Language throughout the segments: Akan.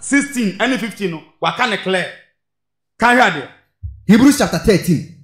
16 and 15 no wa can clear can you hear Hebrews chapter 13.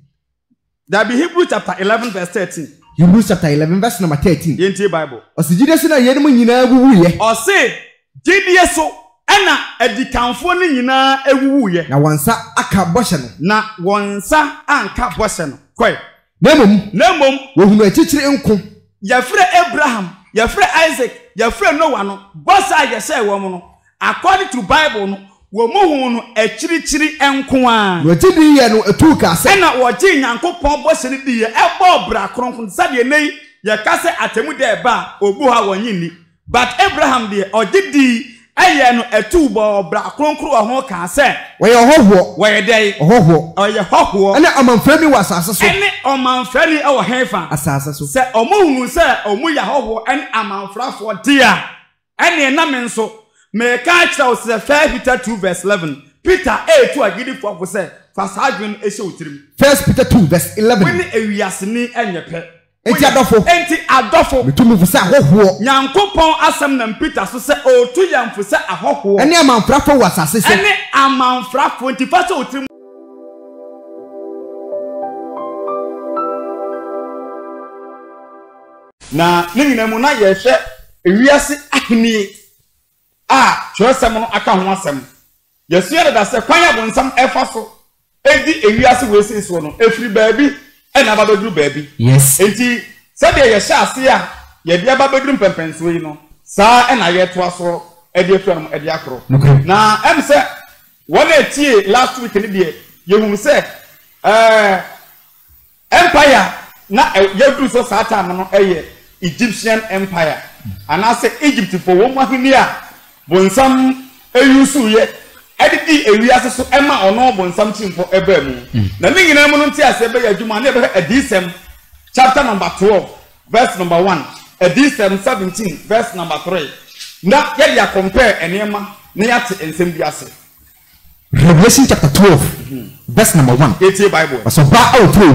There be Hebrews chapter 11 verse 13. Hebrews chapter 11 verse number 13. Yenti Bible. Osijide so na yedemu nyina ewuwu ye. Ose gidie so ena edikanfo ni nyina ewuwu ye. Na wansa aka boshe no. Na wansa anka boshe no. Koi. Nemom wohunu achichire nko. Yafre Abraham, yafre Isaac, yafre Noah no. Bosa yese wo no. According to Bible no, wo mo no echirichiri enko a. No gidi ye no etu ka se. Ena wo gi Nyankopon boshe ni di ye ebo bra kronkron sade nei ye ka se atemu de ba obu ha wonyini. But Abraham de ogidi eye no etu bo bra kronkron ho ka se. We ye hoho. We ye dey. Hoho. Oye hoho. Ene omanfani wa asase so. Ene omanfani e wo hefa. Asase so. Se omohunu se omu ya hoho ene amanfrafo dia. Ene na me nso me ka kira se 1 Peter 2 verse 11. Peter to agidi for say fast adwin e she otirim. 1 Peter 2 verse 11. When ewiase ni enyepe. Enti adofo. Metumu fu se ahoho. Nyankopon asem na Peter so se otu yamfu se ahoho. Ene amanfrafo wa asase so. Ene amanfrafo enti fa se otirim. Na nyina mu na ye hwe ewiase ahini chosem no aka ho asem. Yesu yere da se kwanya bonsam efa so edi ewiase wesi so no efri baabi ena ababedru baabi. Yes. Enti sabe ye hye ase a ye de ababedru mpempenso yi no saa ena ye to aso edi efra no edi akro. Na em se wona etie last week ni de ye hu se empire na ye du so saa time no eye Egyptian empire. Anase Egypt for wo mahini a bonsam eyusu ye edidi ewiase so ema ono bonsam chimpo eba mu na ne nyina mu no nti ase be adwuma na ebe adisem chapter number 12 verse number 1 adisem 17 verse number 3 na ye dia compare enema na yate ensem bi ase. Revelation chapter 12 verse number 1. It's a Bible. So ba outro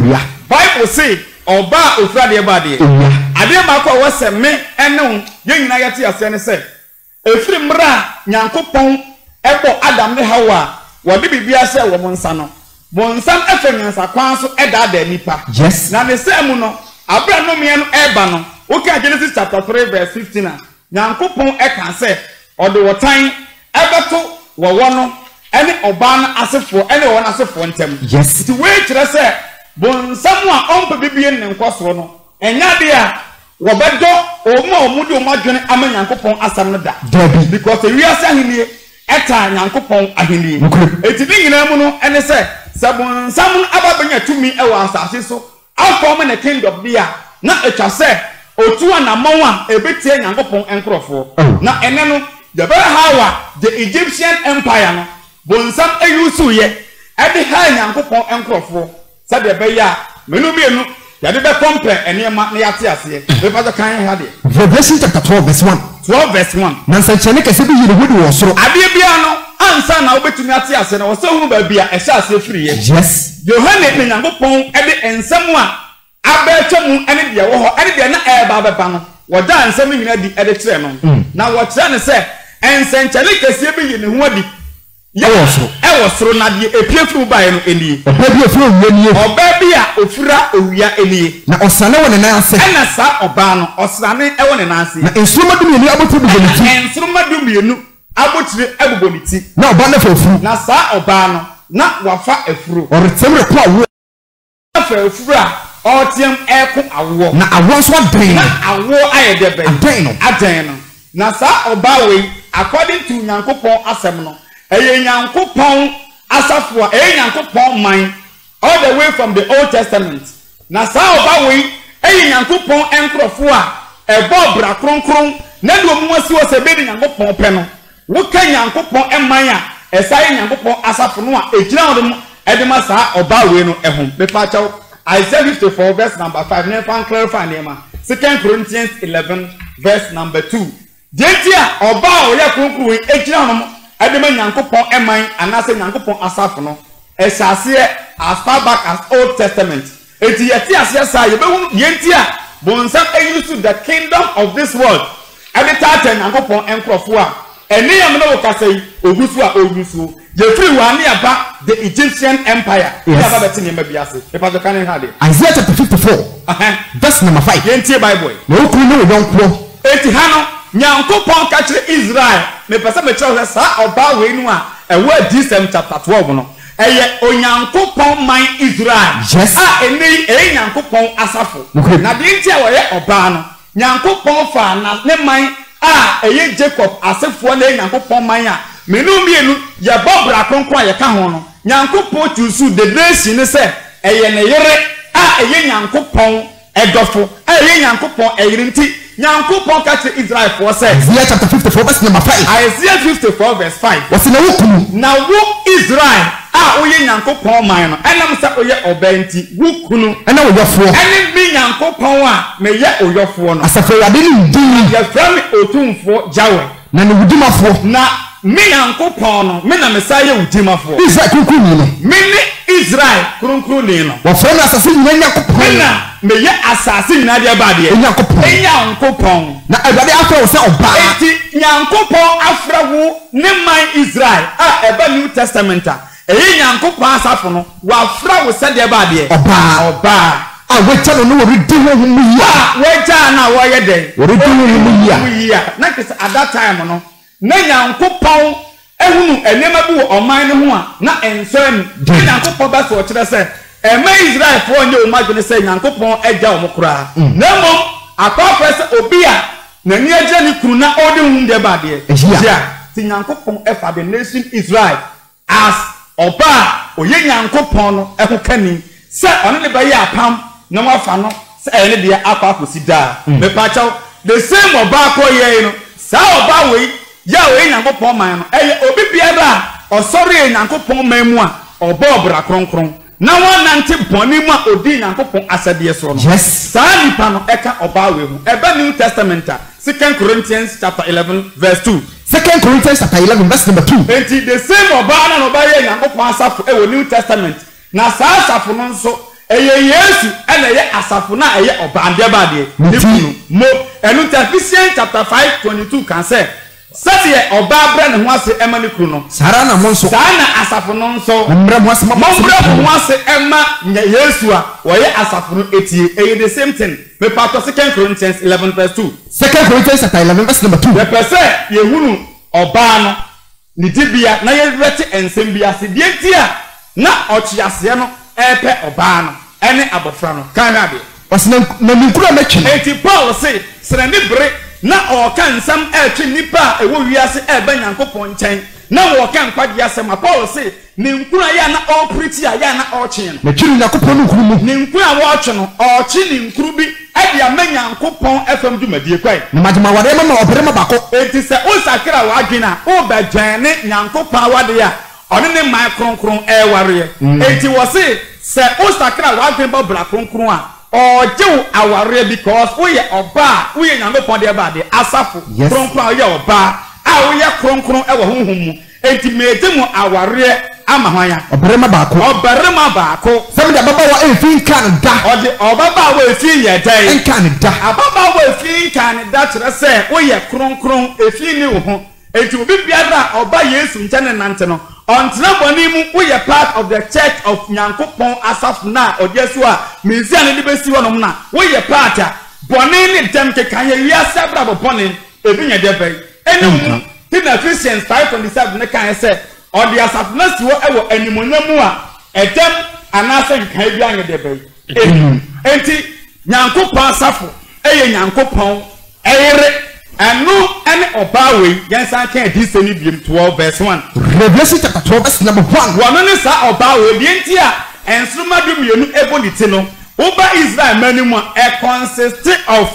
Bible say oba ofra de ba de ade ma ko wose me ene ye nyina yate ase ne se efiri mra Nyankopon ebo Adam ne Hawa wode bibia se wo monsa no bonsam efenyansa kwan so eda nipa. Yes. Na ne se mu no abra no me no eba no oka Genesis chapter 3 verse 15 Nyankopon e kan se ode wotan ebeto wo no ene oba na asefo ene wo na asefo ntem. Yes. Ti we kire se bonsam a ompa bibie ne nkosoro no enya de a wo bedo omudi omadwene ama Nyankopon asam no da. Because we are saying eta Nyankopon ahini. Eti bi nyina mu no ene se bonsam ababanya tumi e wa asase so afọ na kingdom dia na etwa se otu anamon a ebetie Nyankopon enkrofo. Na ene no the very Hawa the Egyptian empire no bonsam eyusu ye e de ha Nyankopon enkrofo sabe be ya menu mienu ya de be compare enema na yate ase be fa kan ha de. Revelation chapter 12 verse 1. 12 verse 1. Na nsanchene kese bi yire hodi wo soro. Ade bia no ansa na obetumi ate ase na wo se hunu ba bia e sha ase firi ye. Yes. Yohane ne Nyankopon e de ensam a abetwemu ene de wo ho ene de na e ba beba no wo da ensam nyina di e de kire no na wo kire ne se ensanchene kese bi yire hu adi ewo soro na de epiefu bae no eni oba bi ofura owia nie oba bi a ofura owia eni na osane wo ne nanse ena sa oba no osane e wo ne nanse na ensuruma du mienu abotire buboniti ensuruma du mienu abotire abuboniti na oba na fa ofuru na sa oba no na wafa afuru oretemre ko awo afa afura otiem eko awo na awo so adan na awo ayede be adan no na sa oba we according to Nyankopon asem no eye Nyankopon asafo eye Nyankopon man all the way from the Old Testament na sa oba we eye Nyankopon enkrofo a ebo bra kronkron na de omu asi wo se be de Nyankopon pe no wo ka Nyankopon eman a esai Nyankopon asafo no a ejina wo de ma sa oba we no ehom be pa chaw Isaiah 54 verse number 5 na fan clarify nema 2 Corinthians 11 verse number 2 dentia oba o ya kronkron ejina wo Adema Nyankopon eman anase Nyankopon asafo no esase as far back as Old Testament eti yeti ase sa ye behu yenti a bonsam eyusu the kingdom of this world every time Nyankopon enkrofo a eni am na wo kasai ogusu a ogusu ye free wani aba the Egyptian empire ya ba beti ne mabiase e pa kan ha de Isaiah chapter 54 verse number 5 yentie bible na okuru no yonko eti ha no Nyankopon ka kire Israel me pese me kire sa oba we nu a ewo Adi chapter 12 no eye Onyankopon man Israel eni Nyankopon asafo na de ntia wo ye oba no Nyankopon fa na ne man eye Jacob asefo na Nyankopon man a menu mienu ye bobra konkon ye ka ho no Nyankopon tusu the nation ne se eye ne yere eye Nyankopon edofo eye Nyankopon eyire nti Nyankopon ka kire Israel for say Isaiah chapter 54 verse number 5 Isaiah 54 verse 5 what's na wukunu na wo Israel oye Nyankopon man no enam sa oye obanti wukunu ena oyofo ene bi Nyankopon a me ye oyofo no asafo de ni din ye frame otumfo jawe na ne wudimafo na me Nyankopon no me na me sa ye wudimafo Israel kunkun no me ni Israel kunkun ni no wo frame asase ni Nyankopon na me ye asase ni na de ba de Nyankopon na Awurade afra wo se oba enti Nyankopon afra wo ne man Israel eba New Testament Nyankopon asafo no wa fra wo se de ba de oba wecha no no redi ho mu yi wecha na wo ye den redi ho mu yi na kese at that time no na Nyankopon ehunu enema bi wo oman ne ho a na enso ni Nyankopon ba so kire se ema Israel fo onye o madwene se Nyankopon agya o mokora na mom akofese obi a na ni agya ni kuru na odi hu de ba de ti Nyankopon efa the nation Israel as oba oye Nyankopon no ekokani se ono ne ba ye apam na wafa no se ene de akwa akosi da me pa chaw the same oba ko ye no sa oba we ya we Nyankopon man no eye obi bia ba osori Nyankopon man mu a oba obra kronkron na wonante boni mu a odi Nyankopon asade so no sa nipa no eka oba we hu eba New Testament 2 Corinthians chapter 11 verse 2 2 Corinthians chapter 11 verse number 2 enti the same oba na oba ye Nyankopon asafo e wo New Testament na sa asafo no nso eye Yesu ena ye asafo na eye oba ande ba de nifunu mo enu Ephesians chapter 5:22 kan say sati ye oba bra ne ho ase ema ne kru no sara na mo nso sa na asafo no nso mbra mo ase mo ase ema Yesu a wo ye asafo no etie eye the same thing me part of 2 Corinthians 11 verse 2 2 Corinthians chapter 11 verse number 2 the person ye hunu oba no ni dibia na ye rete ensem bia se die ntia na ochiase no epe oba no ene abofra no kan na be wasna na minkura metwe enti Paul say sere ni bre na o kan sam etwe nipa ewo wiase eba Nyankopon nchen na wo kan kwade asem Paul say ni nkura ya na o preach ya na o chen na twiri Nyankopon no nkuru mu ni nkura wo twe no o chi ni nkuru bi ede ama Nyankopon FM dwumadie kwai na majima wade mama obere mabako enti se o sakra wa adwena o ba dwane Nyankopon wade ya ono ne man kronkron ware enti wo se o sakra wa adwena ba bra kronkron a ojew aware because we ye oba we ye Nyankopon de ba de asafo kronkron we ye oba a we ye kronkron e wo honhom mu enti medemu aware ama hwan obere mabako sem de baba wa efin kan da ode obaba wa efin ye dai en kan da ababa wa efin kan da kire se we ye kronkron efin ni wo ho enti obi biara oba Yesu nchane nante no ontena boni mu we ye part of the church of Nyankopon asaf na odiesu a mizia ne de besi wonom na we ye part a boni ne dem ke kan ye wiase bra boni ebi nya de bai enu ti na Ephesians 5:27 ne kan se odi asaf na siwo ewo animonyamu a edem anase nkan bi anya de bai enti Nyankopon asafo eye Nyankopon eyere anu ene obawe yensan kan di seni biem 12 verse 1 Revelation chapter 12 verse number 1 wono ne sa obawe bi enti a ensruma du mienu eboniti no oba Israel manimu a consist of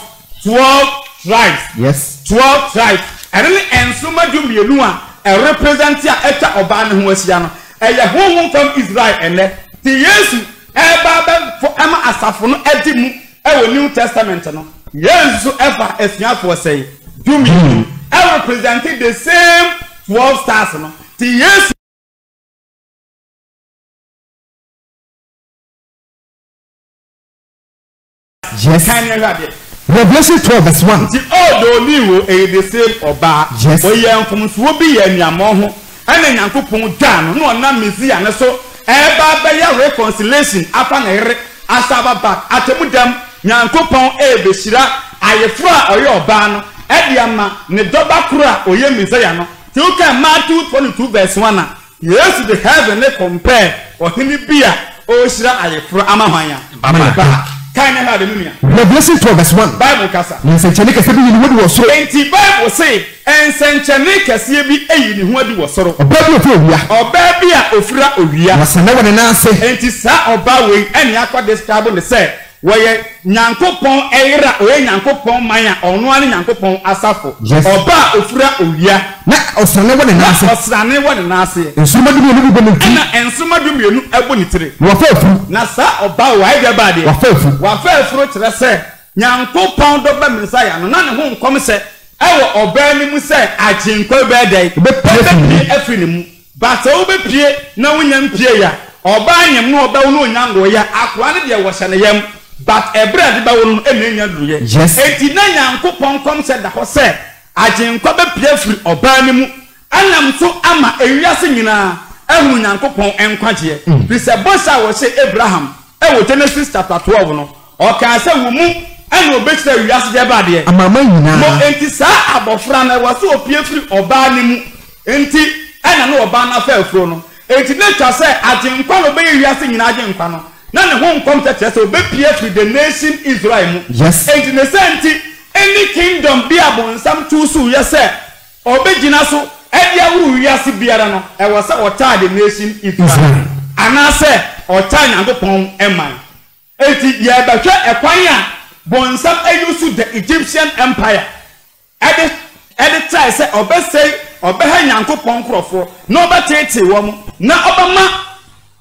12 tribes yes 12 tribes and then ensruma du mienu a represent a eta oba ne ho asia no eye honhom from Israel ene ti Yesu eba for ama asafo no edimu ewo New Testament no Yesu ever esuafo say do me I represented the same 12 stars no ti Yesu yes kan ya rabe Revelation 12 verse 1. Nti odo ni wo the same oba. Yes. Oye mfumsuo bi ye niamo ho. Ene Nyankopon dwa no na ona Messiah ne so eba be ya reconciliation afa na ere asaba back atemudam Nyankopon ebeshira ayefro a oye oba no ede ama ne doba kura oye Messiah no. Ti o kan Matthew 22 verse 1 na yes the heaven ne compare ohini bia o shira ayefro amahwanya. Baba. Revelation 12 verse 1. Bible kasa. Nsenchene kese bi ni hodi wo soro. Enti Bible say ensenchene kese bi eyi ni hodi wo soro. Oba bi ofura owia. Oba bi a ofura owia. Wasana wona na ase. Enti sa oba we eni akwa describe ne say woye Nyankopon eyira oye Nyankopon manya ono ani Nyankopon asafo. Oba ofura owia. Na osane wona na ase. Osane wona na ase. Ensuma du mienu bu nti. Na ensuma du mienu ebo ni tire. Wo fa afu. Na sa oba wa ide ba de. Wo fa afu. Wa fa afu tire say Nyankopon do ba Messiah no na ne ho nkom se ewo oba ni mu se aginkwa be dai be pie afri ni mu ba se wo be pie na wonya mpie ya oba anyem no oba wo nyango ya akwa ne de wo hye ne yam but ebra de ba wo no enenya duye enti na Nyankopon kom se da ho se aginkwa be pie afri oba ni mu anam so ama ewiase nyina ehunu Nyankopon enkwagye bi se bosa wo se Abraham ewo Genesis chapter 12 no o kan se wo mu eno obetire wiase de ba de amama nyina mo enti sa abofra na wo se opie firi oba ni mu enti ena no oba na fa afro no enti na twa se agenkwa no be wiase nyina agenkwa no na ne ho nkom tete se obepie firi the nation Israel mu enti ne senti any kingdom be abonsam tusu yese obegina so edia wuru wiase biara no e wo se ota the nation Israel ana se ota Nyankopon eman enti ye bahwe ekwan a bonsam ayusu the Egyptian empire ede try say obesay obeha Nyankopon krofo na obetete wo mo na obama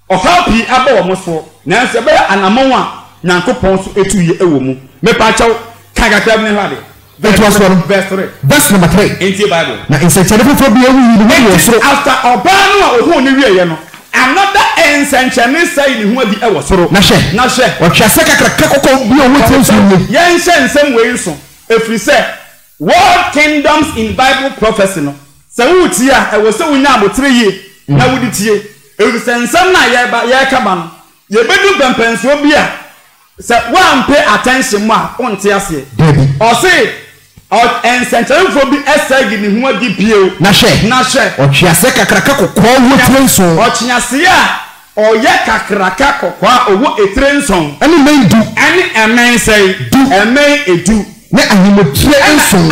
ohapi aba wo mo so na se be anamon a Nyankopon so etuye ewo mu me pa chaw kagakra ne hade verse number 3 in the Bible na insenchene fofo bi ewu ni wo soro after obanu a ohu ni wiye no another ensenchene say ni hu adi ewo soro na hye o twase kakra kokko bi o wo tensu ni yen nsem we nso efri say world kingdoms in Bible prophecy no say wuti a ewo say wunya abotre ye na wudi tie efri say nsem na ye ka ba no ye bedu bempenso bi a say one pay attention ma onte ase o say ensenchene fo bi esagi ni hu adi bio na hye o twase kakra kokko wo tensu o kyase a oye kakraka kokwa owo etrenson ani mendu ani emen say du emen edu na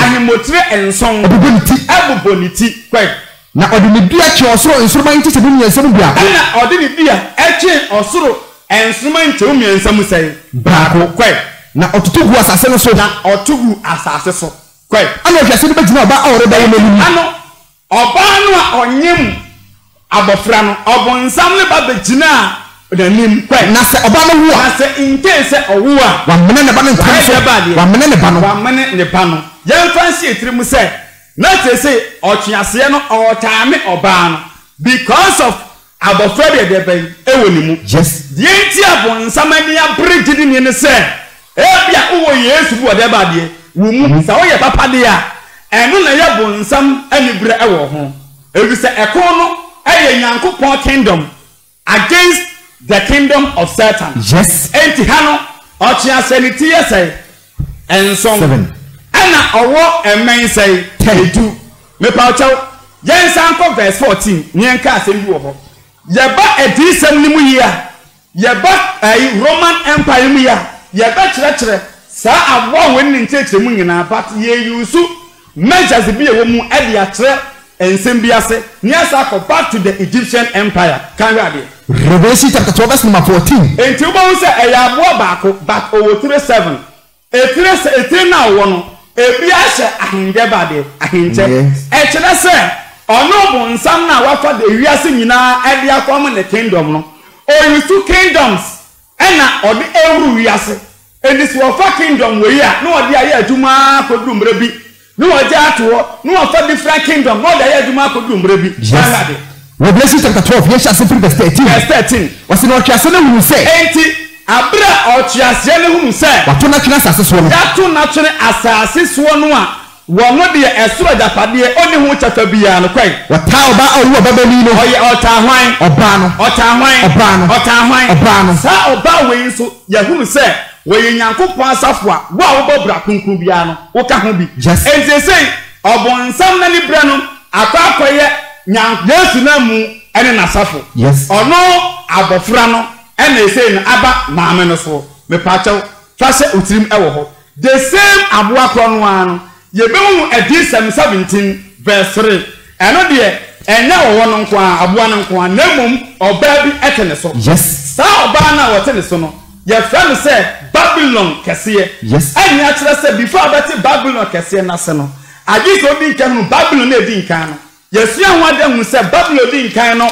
ahimotre enson abuboniti kwai na odini bia che osoro ensoroma nti se bi ensam bia na odini bia eche osoro ensoroma nti o miensam say baako kwai na otutugu asase no so na otugu asase so kwai ana hwase no begina oba awore ba yemani ano oba no a onyem abofra no obonsam ne ba begina odanim kwai na se oba no wo na se in case owo a wa mene ne ba no ntanso wa mene ne ba no wa mene ne ba no yen fancy etiri say na say otwease no otame oba no because of abofra de ben ewo ni mu the enti abonsam ani abridge ni ne say ebia uwo Yesu bu ode ba de wo mu sa wo ye papa de a eno na ye bonsam ani bre ewo ho ebi say ekon no eye Nyankopon kingdom against the kingdom of Satan enti hano otwease ni tie say enson ana owo emen say edu me pa chaw yensan ko verse 14 nyenka asem bi wo ho yeba edisem ni mu yia yeba Roman empire mu yia yeba kire sa abo won ni nchechire mu nyina but ye yusu measures bi ewo mu e dia kire ensem bi ase ni asa ko back to the Egyptian empire kan rade Revelation chapter 12 verse number 14 enti wo bo se eyabo baako but owo 37 etire na wo no ebi ahye ahinje bade ahinje e kire se ono bo nsam na wafa de wiase nyina e dia kom ne kingdom no o yusu kingdoms ena ode ewru wiase edis wo fa kingdom we ya na ode aye aduma kodu mbre bi no ode ato no wafa different kingdom no ode aye aduma kodu mbre bi Revelation chapter 12 verse 13 verse 13 was no twase na wu say enti abra ochiase ne hunu se wato na twena asase so no yato na twene asase so no a wono de esoro japade oni hu chafa bia no kwai wata oba owo babani no oye otahwan obano sa oba we so ya hunu se we nyankopon asafo a wo a wo bobra kunkun bia no wo ka ho bi enzesei obonsam na ni bra no akwakoye Yesu na mu ene nasafo ono abofra no ene esei no aba maame no so me pacho twase otirim ewo ho the same aboa kro no ano ye be hu Edisem 17 verse 3 eno de enya wo no nko a aboa no nko a namum oba bi etene so sa oba na wo tene so no ye fam se Babylon kese enya kire se before abati Babylon kese na se no agi so bi nkan no Babylon na edi nkan no yesu ahụ adahụ se Babylon di nkan no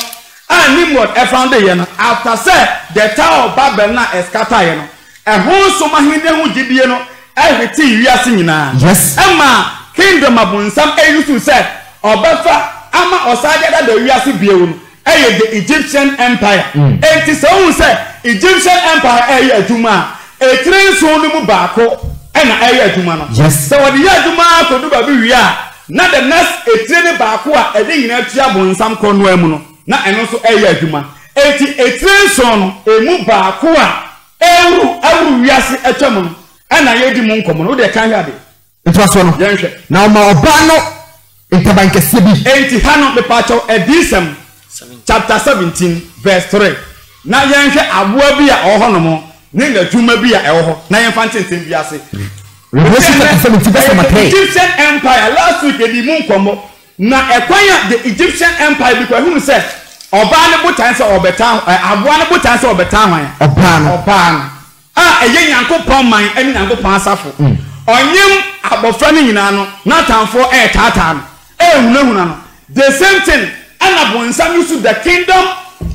a Nimrod e found ye no after say the tower of Babel na escatter ye no ehun so mahinde hu gidie no ehwete wiase nyina ema kingdom abunsam eyusu se obefa ama osagada da wiase biewu no the Egyptian empire enti so hu se Egyptian empire aduma etire so no mu baako ena aduma no so wodi ya aduma ko du ba bi wi a na the next etire ne baako a ede nyina tua bunsam ko no amu no na eno so aduma enti etire so no emu baako a ewu wiase atwam no ena yedi mu nkomo no de kan ya de ento aso no yenhwe na o ma oba no ntabankese bi enti hano de pacho Edisem chapter 17 verse 3 na yenhwe aboa bi a oho no mo ne ngadwuma bi a ewo ho na yenfa ntenten bi ase Egyptian empire last week edi mu nkomo na ekwanya the Egyptian empire bi kwa hu se oba ne botan se obeta aboa ne botan se obeta hwan oba no a eye nyankopon man eni nyankopon asafo onyem abofra ne nyina no na tanfo tata no ehunahuna no the same thing anabonsam use the kingdom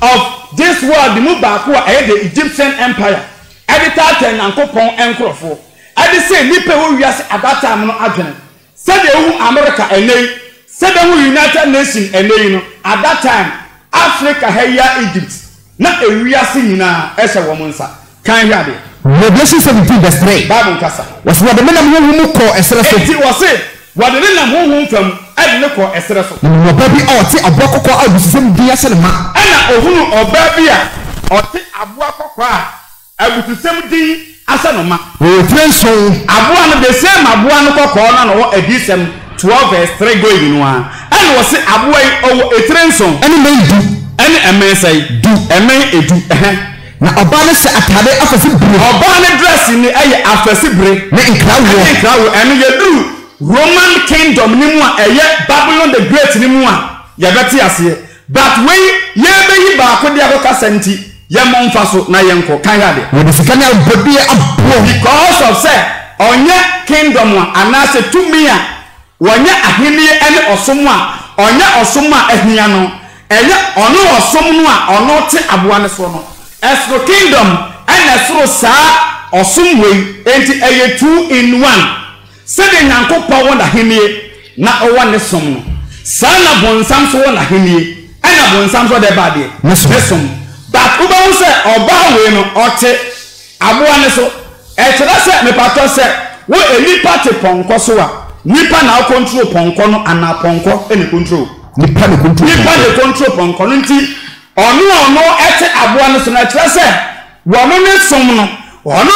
of this world the mu baako a the Egyptian empire edita nyankopon enkrofo ade say nipa wo wiase at that time no adwene said ehu America enei said ehu United Nations enei no at that time Africa heya Egypt na ewiase nyina ehye wo monsa kan hwade Revelation 17 verse 3 Bible kasa was what the men of who ko esere so it was it what the men of who fam ade ne ko esere so no baby oti abokoko abusisem bi ase ne ma ana ohunu oba bi a oti aboakoko a abusisem di ase no ma o trenso aboa no the same aboa no kokko na no Edisem 12 verse 3 go in no ana wo se aboa yi owo etrenso ene medu ene emensai du emen edu na oba ne se atade afasi bre oba ne dress ni eye afasi bre na nkrawo ene yedu Roman kingdom ni mu a eye Babylon the great ni mu a ye beti ase but when ye be yi ba ko dia ko kasanti ye monfa so na ye nko kan hade we disika na bodi abo because of say onye kingdom a anase tumi a wonye ahenie ene osom a onye osom a ahia no enye ono osom no a ono te aboa ne so no esro kingdom ene esro sa osom we enti eye 2 in 1 sede nyankopon wona henie na owa ne som no sana bonsam so wona henie ana bonsam so de bade ne som but uba wo se oba we no ote aboa ne so e kira se me pato se wo enipa te ponko so a nipa na control ponko no ana ponko ene control nipa ne control ponko no nti ono ete aboa ne so na kira se wono ne som no ono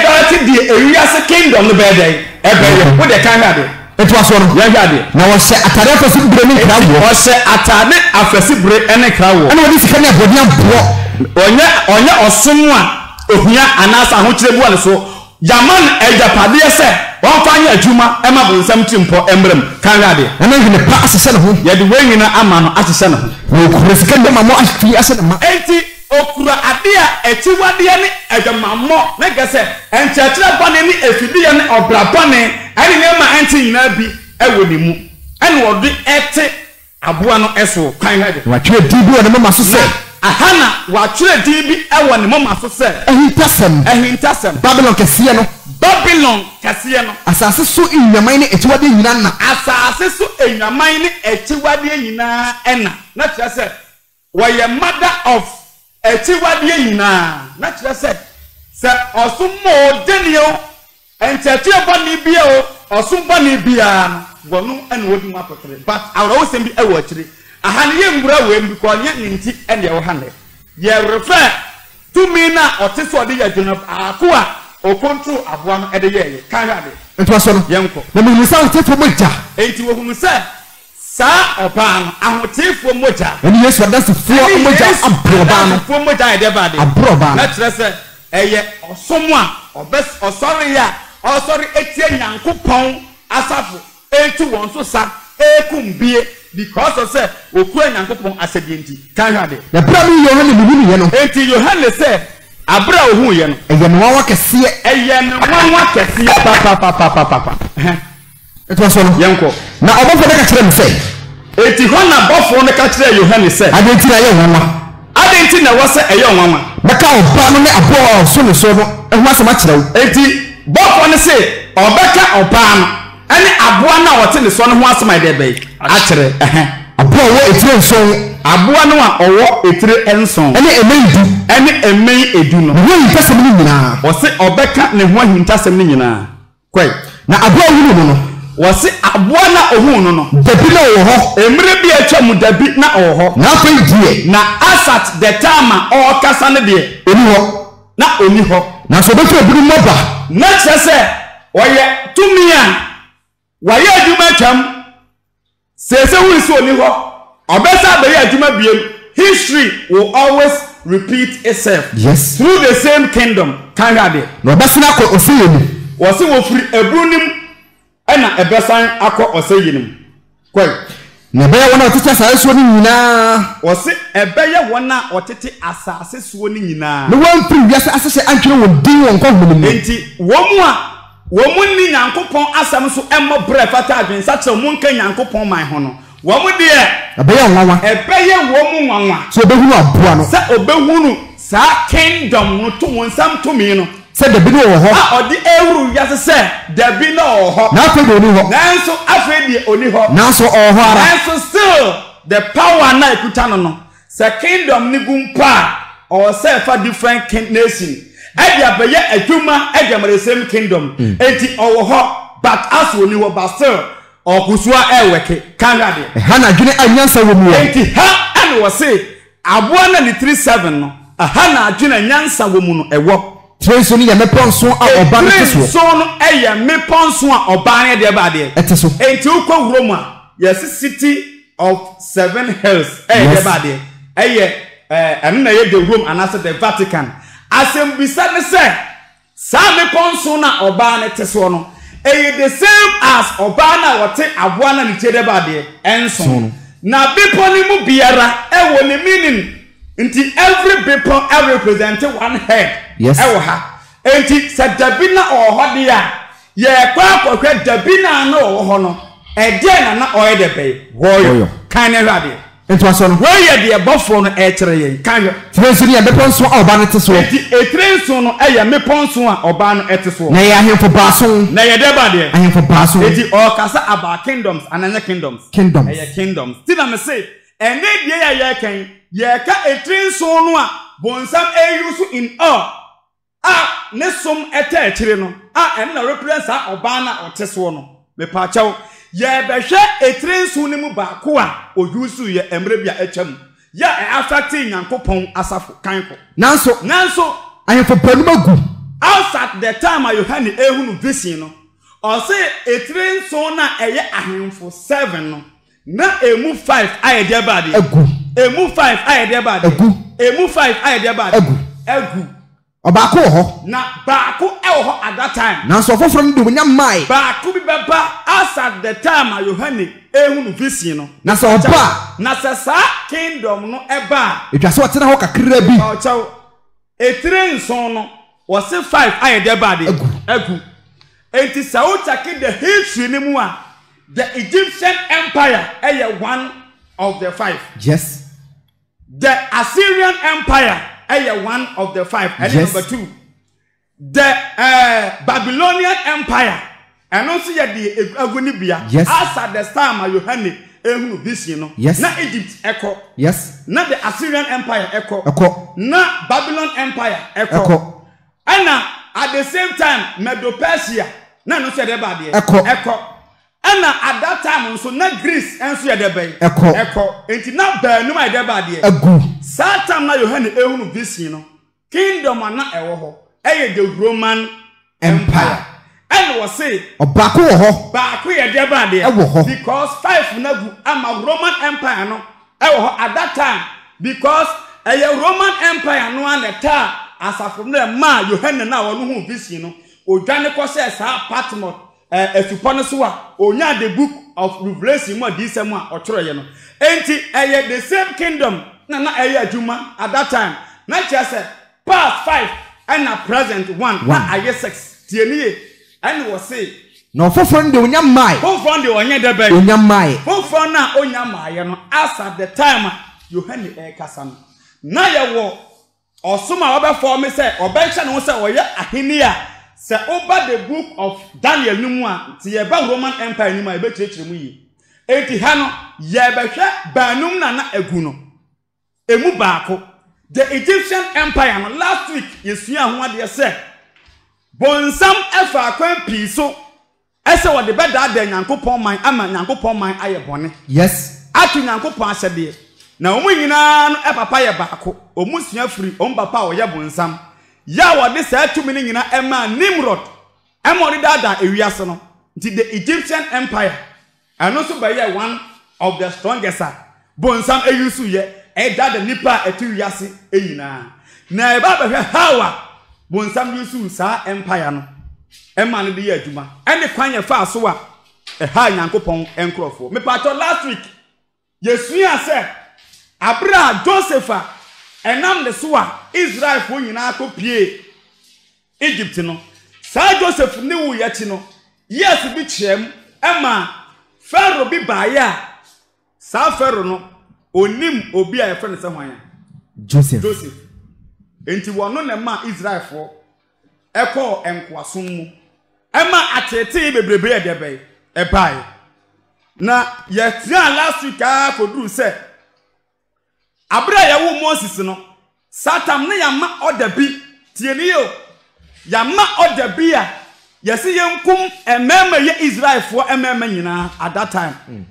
direct the ewiase kingdom no bede ebeye wo de kan hade eto aso no ya hade na wo se atade afasi bre ne krawo wo se atade afasi bre ene krawo ana wodi sika ne abodi ambo onye osom a ohia anasa ho kire buale so yaman ejapade se won fanya adwuma ema bonsam timpo embrem kan hade ana hine pa asese ne ho ye de wenwina ama no asese ne ho wo kure sika de mamo afi ase ne ma enti okura adea etiwade ne adwamammo na gese enchechira bane ne efidie ne obrabane ene ne ma enti nyina bi ewo ne mu ene wode ete aboa no eso kan hade wa twe dibi wona mama so se ahana wa twe dibi ewo ne mama so se ehintasem Babylon kese no asase so inyaman ne etiwade nyina na asase so enyaman ne etiwade nyina ena na kire se we mother of etiwade nyina na kire se se osumo denio enchetu bani bia o osum bani bia wonu ene wodi mu apotre but awra wosem bi ewo akire ahane ye mbura we mbi ko nye ninti ene ye wo hane ye refer to me na otese ode ya dwuna akoa o control aboa no ede ye kan hade ento so no yenko na me nisa otefo moja enti wo hunu se sa oba no ahotefo moja eni Yesu adase fo moja abroba no fo moja ede bade abroba na kire se eye osomo a obes osori ya osori etie Nyankopon asafo etu won so sa ekumbie because of say okua Nyankopon asedienti kan hade na bra mi Yohane bibini ye no enti Yohane se abra ohu ye no eye no wawa kese eye no wawa kese papa eto so no yenko na obofo de ka kire me se eti hona bofo ne ka kire Yohane se adenti na ye wanwa adenti na wo se eye wanwa beka oba no ne abo so ne so no ehu asema kire wo eti bofo ne se obeka oba no ene aboa na wote ne so no ho asema de be a kire aboa wo etire so aboa no a owo etire enson ene emen edu no wo hintasem ni nyina wo se obeka ne ho hintasem ni nyina kwai na aboa wu no wo se aboa na ohu no no dabi na wo ho emre bi atwa dabi na wo ho na afei die na asat the time o kasa ne de oni ho na oni ho na so be febru moba na chese oye tumia waye aduma twam sese wu so oni ho obesa be aduma biem history will always repeat itself yes through the same kingdom kan hade no basina ko oseyeni wo se wo firi ebrunim ena ebesan akọ oseyinim kwai na be wona otete asase so ni nyina wo se ebeye wona otete asase so ni nyina no wan firi wiase asase antwere won din won ko honim enti wo mu ni Nyankopon asam so emmo bre fata adwen sa kire mu nka Nyankopon man ho no wo mu de ebeye nwanwa ebeye wo mu nwanwa so obehunu aboa no sa obehunu sa kingdom no to wonsam to mi no se dabi no wo ho a odi ewuru yase se dabi no wo ho na afei de oni ho nanso afei de oni ho nanso o ho ara nanso still the power na ekuta no se kingdom ni gumpa or say for different nation e abeye adwuma e dem the same kingdom enti owo ho but as oni ho but still okusua e weke kangade ha na dwene anyansa wo mu enti ha ane wo se aboa na ni 37 no ha na dwene anyansa wo mu no ewo Trenso ni ya meponso a oba no teso so no eye meponso a oba ne de ba de eteso enti ukọ wuro mu a yes city of 7 hills de ba de eye enu na ye the Rome and also the Vatican asembisa ne se sa meponso na oba ne teso no the same as oba na wote aboa na ne chede ba de enso na bipo ni mu biara wo ni meaning nti every people represent one head yes ha enti se dabina ho de a ye kwa akokwe dabina na ho no de na oye de be woyo kan ne hwade enti waso no woye de bofo no kire yen kan yo trenso ni ya meponso a oba no teso enti etrenso no meponso a oba no teso na ya ahemfo baaso na ye de ba de ahemfo baaso enti o kasa about kingdoms ananya kingdoms kingdoms ti na me say ene die ya ye kan ye ka etrenso no a bonsam eyusu in all ne som eta akire no en na represent sa oba na oteso no me pa chaw ye behwe etrenso ni mu ba ko a oyusu ye emre bia acham ya affect Nyankopon asafo kanko nanso ahemfo panu magu outside the time Yohane ehunu vision no o say etrenso na eye ahemfo 7 no na emu 5 ayede bade agu emu 5 ayede bade agu emu 5 ayede bade agu Obako ho na baako e ho at that time na so foforo ndo nya mai baako bi beba as at the time Yohane ehunu vision no na so oba na sa kingdom no eba etwa so tena ho kakra bi o chaw etire nson no wo se 5 ayede bade agu enti sa o chake the history ni mu a the Egyptian empire one of the 5 yes the Assyrian empire one of the 5 and yes. Number 2 the Babylonian empire and also the Agunibia yes. As at the time Yohane ehunu vision no yes. Na Egypt echo yes na the Assyrian empire echo na Babylon empire echo And at the same time, Medo-Persia, no said about the echo. And at that time, so not Greece and so the bay. Echo. It's not bad, no idea about the Satan. Now you hand the own of this, kingdom and not the Roman Empire. And was say, Baku, because 5 Nagu, I'm a Roman Empire, no, at that time, because a Roman Empire, no one at time, as a from the man, you hand now on this, Ojaniko says, Patmos, as you Panasua, or not the book of Revelation, what this and one or Troyano. Ain't it the same kingdom, not a Juma at that time, not just past 5 and a present 1, I guess 6, Tierney. And was say, no, for from the Onyamai, who from the Onyada Bay, Onyamai, who from now Onyamai, as at the time you hand the air Cassan. Now you walk, or some other form say, or Benson was a way, Ahinia, say over the book of Daniel Numwa, the about Roman Empire in my bet to me. Etihano, Yabasha, Banum Nana Eguno, Emubako, the Egyptian Empire. Last week, you see what they said. Bonsam efa kwan piso ese wo de beda da Nyankopon man ama Nyankopon man aye bone yes atu Nyankopon asede na omu nyina no papa ye baako omu sua firi om papa o ye bonsam ya wo de sa atumi ni nyina ema Nimrod emori dada ewiase no nti the Egyptian Empire and also by one of the strongest bonsam eyusu ye dada nipa etu wiase enyina na eba be hawa Bonsam yusu sa empire no emma no de ye adwuma ene kwan ye fa so a ha Nyankopon enkrofo me pato last week yesua se Abra Josepha enam de so a Israel fo nyina akopie Egypt no sa Joseph ne wu ye ti no yes bi kyerem emma Pharaoh bi baaya sa Pharaoh no onim obi a ye friend se hwan Joseph enti wono na ma Israel fo eko enkoasom mu ema atete bebrebe de bai ebai na yetia last week koduru se abra ya wo Moses no Satan ne yama odabi tieni yo yama odabi a yesi yenkum emema ye Israel fo emema nyina at that time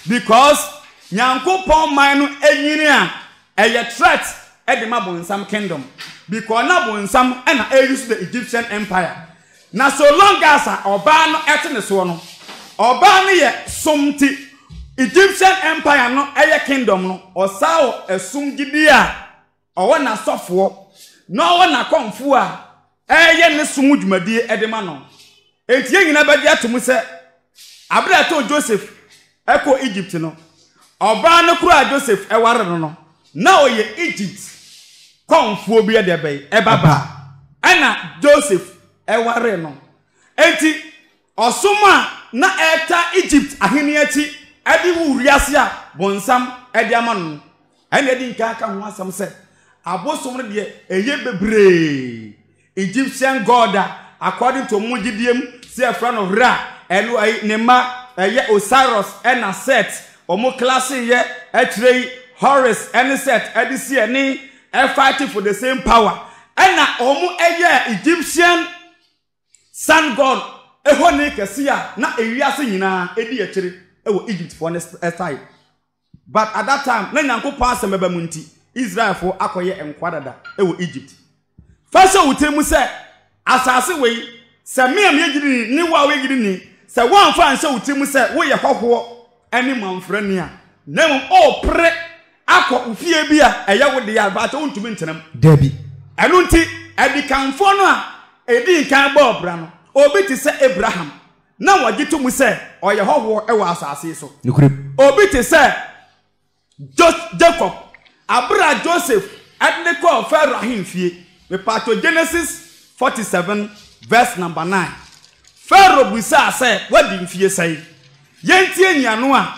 because Nyankopon man no enyini a eye threat Edema Bonsam kingdom because na Bonsam and use the Egyptian Empire. Na so long as oba no etene so no oba no ye somti Egyptian Empire no eye kingdom no osawo esum gidi a owo na sofo no owo na konfu a eye ne sum dwumadi edema no entie nyina badi atom se abra to Joseph eko Egypt no oba no kura Joseph eware no na oye Egypt konfuo bi de bay ebaba ana Joseph eware no enti osoma na eta Egypt ahene ati ade wu riase a bonsam ade amano ene ade nka ka ho asam se abosom de eye bebre Egyptian god according to mugidiem say friend of Ra eno ne ma eye Osiris ena Set omo class ye etrei Horus and Set edisi ani fighting for the same power and na omu eye Egyptian sun god eho ne kesia na ewiase nyina edi akire ewo Egypt for next time but at that time na Nyankopon asem eba munti Israel for akoye enkwadada ewo Egypt fasa utemu se asase we se me yegiri ni wa we yegiri ni se wan fa nse utemu se wo ye hoho ani manfrani a na o pre akọ ufie bi a eye wo de ya ba ta untumi ntenam dabi enu nti edikanfo no a edi kan ba obra no obi ti se Abraham na wagitu mu se oye hoho e wa asase so obi ti se Jacob abra Joseph adne ko Pharaoh ahemfie me pato Genesis 47 verse number 9 Pharaoh busa se wadi mfie sai yentie nyano a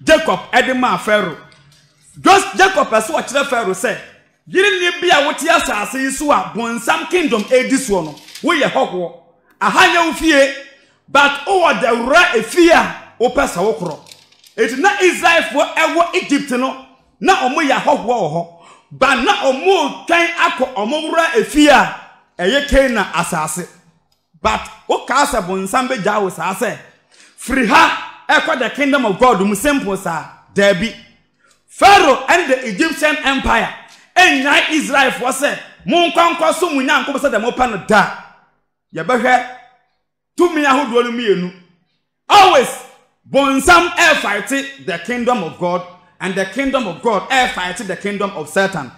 Jacob edema Pharaoh Jacob as what Pharaoh said, you didn't be a what yes, I say, so Bonsam kingdom a this one. We a hog a higher fear, but over the right a fear, or pass a okro. It's not Israel for ever Egypt, no, not a more hog war, but not a more kind acco or more a fear, eye Canaan asase but o ka asa bonsam be gya wo sa say free ha ekwa the kingdom of God mu simple sa there be Pharaoh and the Egyptian empire enya Israel for say mon kwankwa so mu nyanko say dem opa no da ye behwe tumi ahodo no mienu always bonsam fight the kingdom of God and the kingdom of God fight the kingdom of Satan.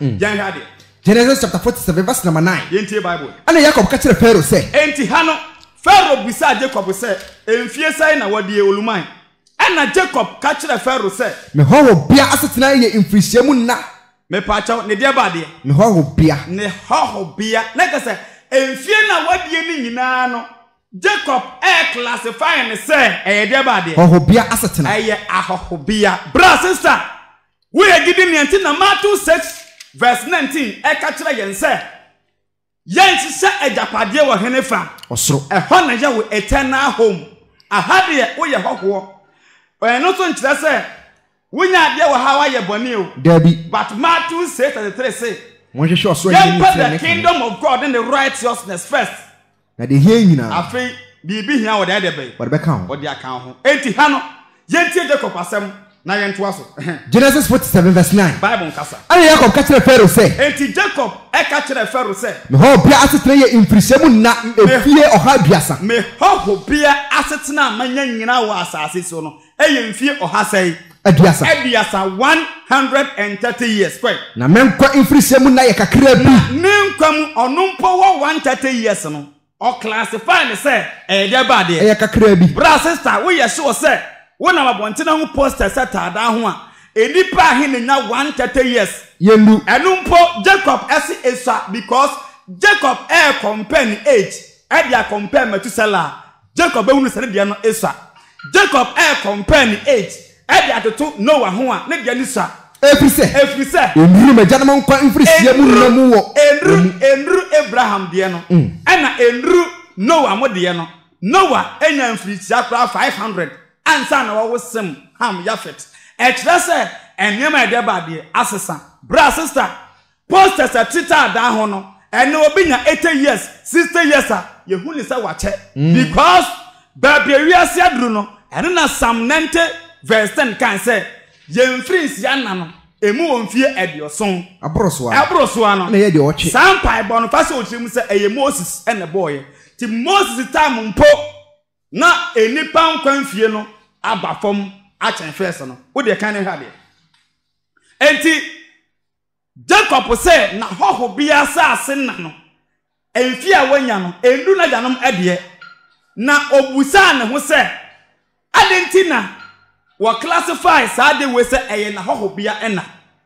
Genesis chapter 47 verse number 9. Yenti Bible. And Jacob catch the Pharaoh say. Enti hano Pharaoh bisa Jacob say enfie sai na wode oluman. And Jacob catch the Pharaoh say. Me ho bia asetena ye enfrisiamu na. Me pa chaw ne dia ba de. Me ho bia. Ne ho bia. Na ka say enfie na wode ni nyina no. Jacob classify and say e dia ba de. Ho bia asetena. Eye ahobia. Bra sister. We are giving you na Matthew 6 verse 19 catch yen say yen se ejapade wo henefa osoro ehọ na ya wo eternal home ahade wo ye họhọ no so nkyere say wonya ade wo hawa ye bone o Dabi but Matthew 6:33 say won hwehwe osoro yen put the kingdom of God in the righteousness first na de hie nyina afi bibi hia wo de be wo de kan wo de aka ho enti ha no yen tie Jacob asem na yentoa so Genesis 47 verse 9 Bible nkasa and Jacob catch the Pharaoh say enti Jacob catch the Pharaoh say me ho bia asetena ye enfrisiamu na efie oha duasa me ho bia asetena manya nyina wo asase so no emfie oha sai aduasa 130 years kwai na menkwa enfrisiamu na ye kakra bi nenkwam onompo wo 130 years no o classify ne say e de ba de e kakra bi bra sister wo ye sure say wona mabonte na ho poster satada ho a enipa ahe ne nya 130 years yelu enumpo Jacob ese esa because Jacob compare age e dia compare Metusela Jacob ehunu se dia no esa Jacob compare age e dia to Noah ho a ne dia ni sa efrise enru mejanam nkwa enfrisiamu na mu wo enru Abraham dia no na enru Noah mo dia no Noah enya enfrisia kra 500 ansa na wo sem Ham Yafet ekire se enyema ede ba de asesa bra sister posters atita da ho no ene obinya 80 years 60 years a yehuni se wache because babia wiase aduru no ene na Psalm 90 verse 10 kan se yemfris ya na no emu wonfie edioson abroso ano na ye de oche sampai bono fa se ochirim se eye Moses ene boy ti Moses time mpo na enipa nkwanfie no abafom achen first no wo de kan ne hade enti Jacob say na hoho bia sa ase na no emfi a wanya no endu na janom ade na obusa ne ho say adentina wo classify sa de we say eye na hoho bia ena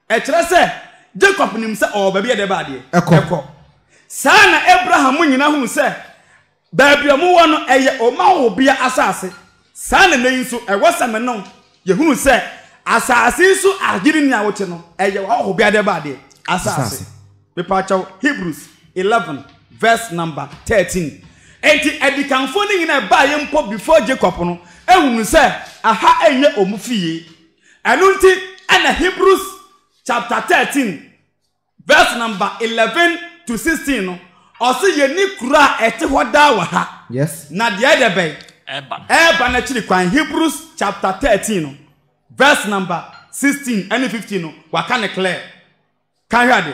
e kire say Jacob nim say o ba bia de ba de ekọ sa na Abraham nyina hu say ba bia mu wo no eye o ma ho bia asase sana na yinso ewosame no yehunu se asase so agiri ni awote no eye wo bia de ba de asase me pa chaw Hebrews 11 verse number 13 enti edikanfo ni nyina ba ye mpo before Jacob no ehunu se aha enye omufie enunti ana Hebrews chapter 13 verse number 11 to 16 no ose ye ni kura ete hoda wa ha yes na de de be Eba na chiri kwan Hebrews chapter 13 no verse number 16 and 15 no waka ne clear kan hwade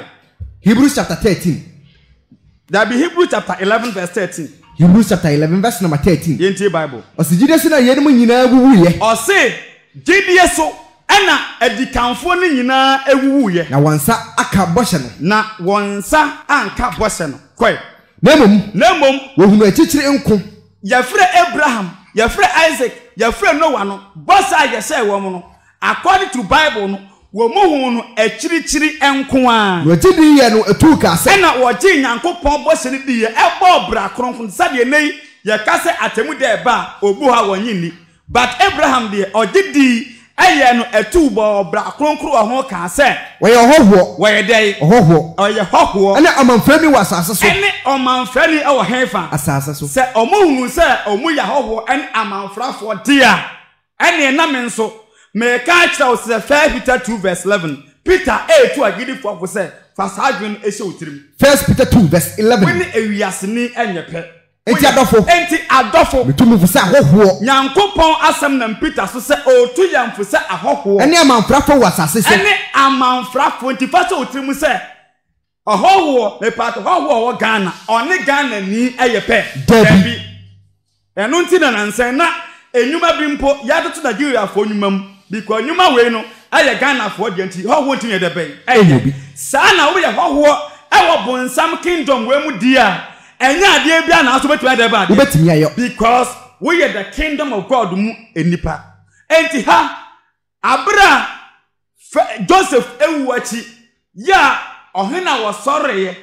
Hebrews chapter 13 that be Hebrews chapter 11 verse 13 Hebrews chapter 11 verse number 13 yenti Bible osijide so na yenum nyina ewuwu ye ose gidie so ena edikanfo ni nyina ewuwu ye na wansa aka boshe no na wansa anka boshe no koi nemom wohunu achichiri nko yafre Abraham yafre Isaac yafre Noah no bosa yese wo no according to Bible no wo mu no achirichiri enko a wo gidi ye no etu ka se na wo gi Nyankopon bose ni di ye ebo bra kronkron sade nei ye ka se atemu de ba obu ha wonyini but Abraham de ogidi eye no etu bo bra kronkron ho ka se wo ye hoho wo ye dei hoho oye hoho ene amanfani wa asase so ene omanfani e wo hefa asase so se omuhunu se omu ya hoho ene amanfrafo dia ene na me nso me ka kira o se 1 Peter 2 verse 11 Peter to agidi for ko say fa sadwen ehye otirim. 1 Peter 2 verse 11. When ewiaseni enyepe. Enti adofo. Metumu fu say ahoho. Nyankopon asem na Peter so say otu yamfu say ahoho. Ene amanfrafo wasase se. Ene amanfrafo nti fa say otirim say ahoho me part ahoho wo Ghana. Oni Ghana ni eyepe. Debi. Eno nti na nansen na enyuma bi mpo yadoto Nigeria fo nyumam because nyuma we no aye Ghana fo de nti hoho nti ne de ben. Eyebi. Sa na wo ye hoho ewo bonsam kingdom we mu dia. Enya ade bia na aso betu ade ba de because we are the kingdom of God mu enipa enti ha abra Joseph ewuachi ya ohena wo soreye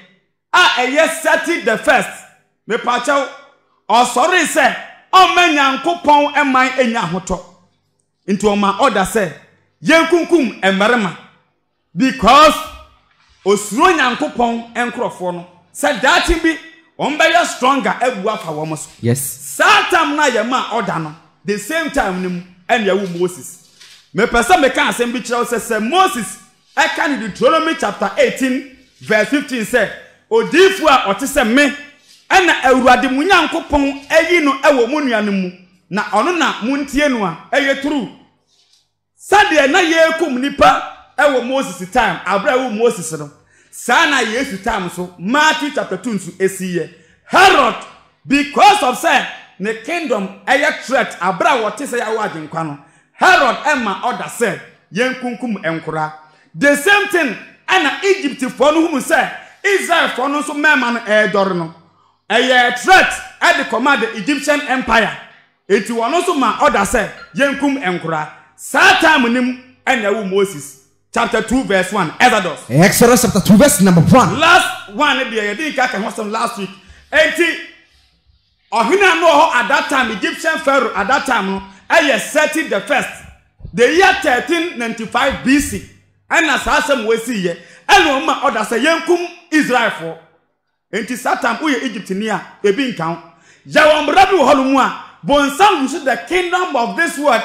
eye seti the first me pacha o sorry say o manyankopon eman enya hoto enti o ma order say yenkunkum emerema because osuro nyankopon enkrofo no say that be Ombeya stronger ebuwa fa womoso. Yes. Satam na yema order no. The same time nim and yawu Moses. Me pesa me kan asem bi kire say Moses I can Deuteronomy chapter 18 verse 15 say odifu a otese me na awurade munyankopon ayi no ewo munuane mu na ono na muntie no a eye true. Sade na yekum nipa ewo Moses time abra ewo Moses no. Sana Yesu time so Matthew chapter 2 so esiye Herod because of say the kingdom aya threat abra wote say yawo agenkwa no Herod emma order say yenkunkum enkura the same thing ana Egypt for no hum say Israel for no so mema no edor no aya threat at the command the Egyptian empire eti wono so ma order say yenkum enkura Satan nim ena wo Moses chapter 2 verse 1 Exodus chapter 2 verse number 1 last one there didn't catch last week 80 ohina no at that time Egyptian pharaoh at that time no setting the first the year 1395 BC and as asem we see here and ma order say yenkum Israel for enti Satan we Egypt ni a ebi nkan ya wo mra bi wo holu mu a bonsam use the kingdom of this world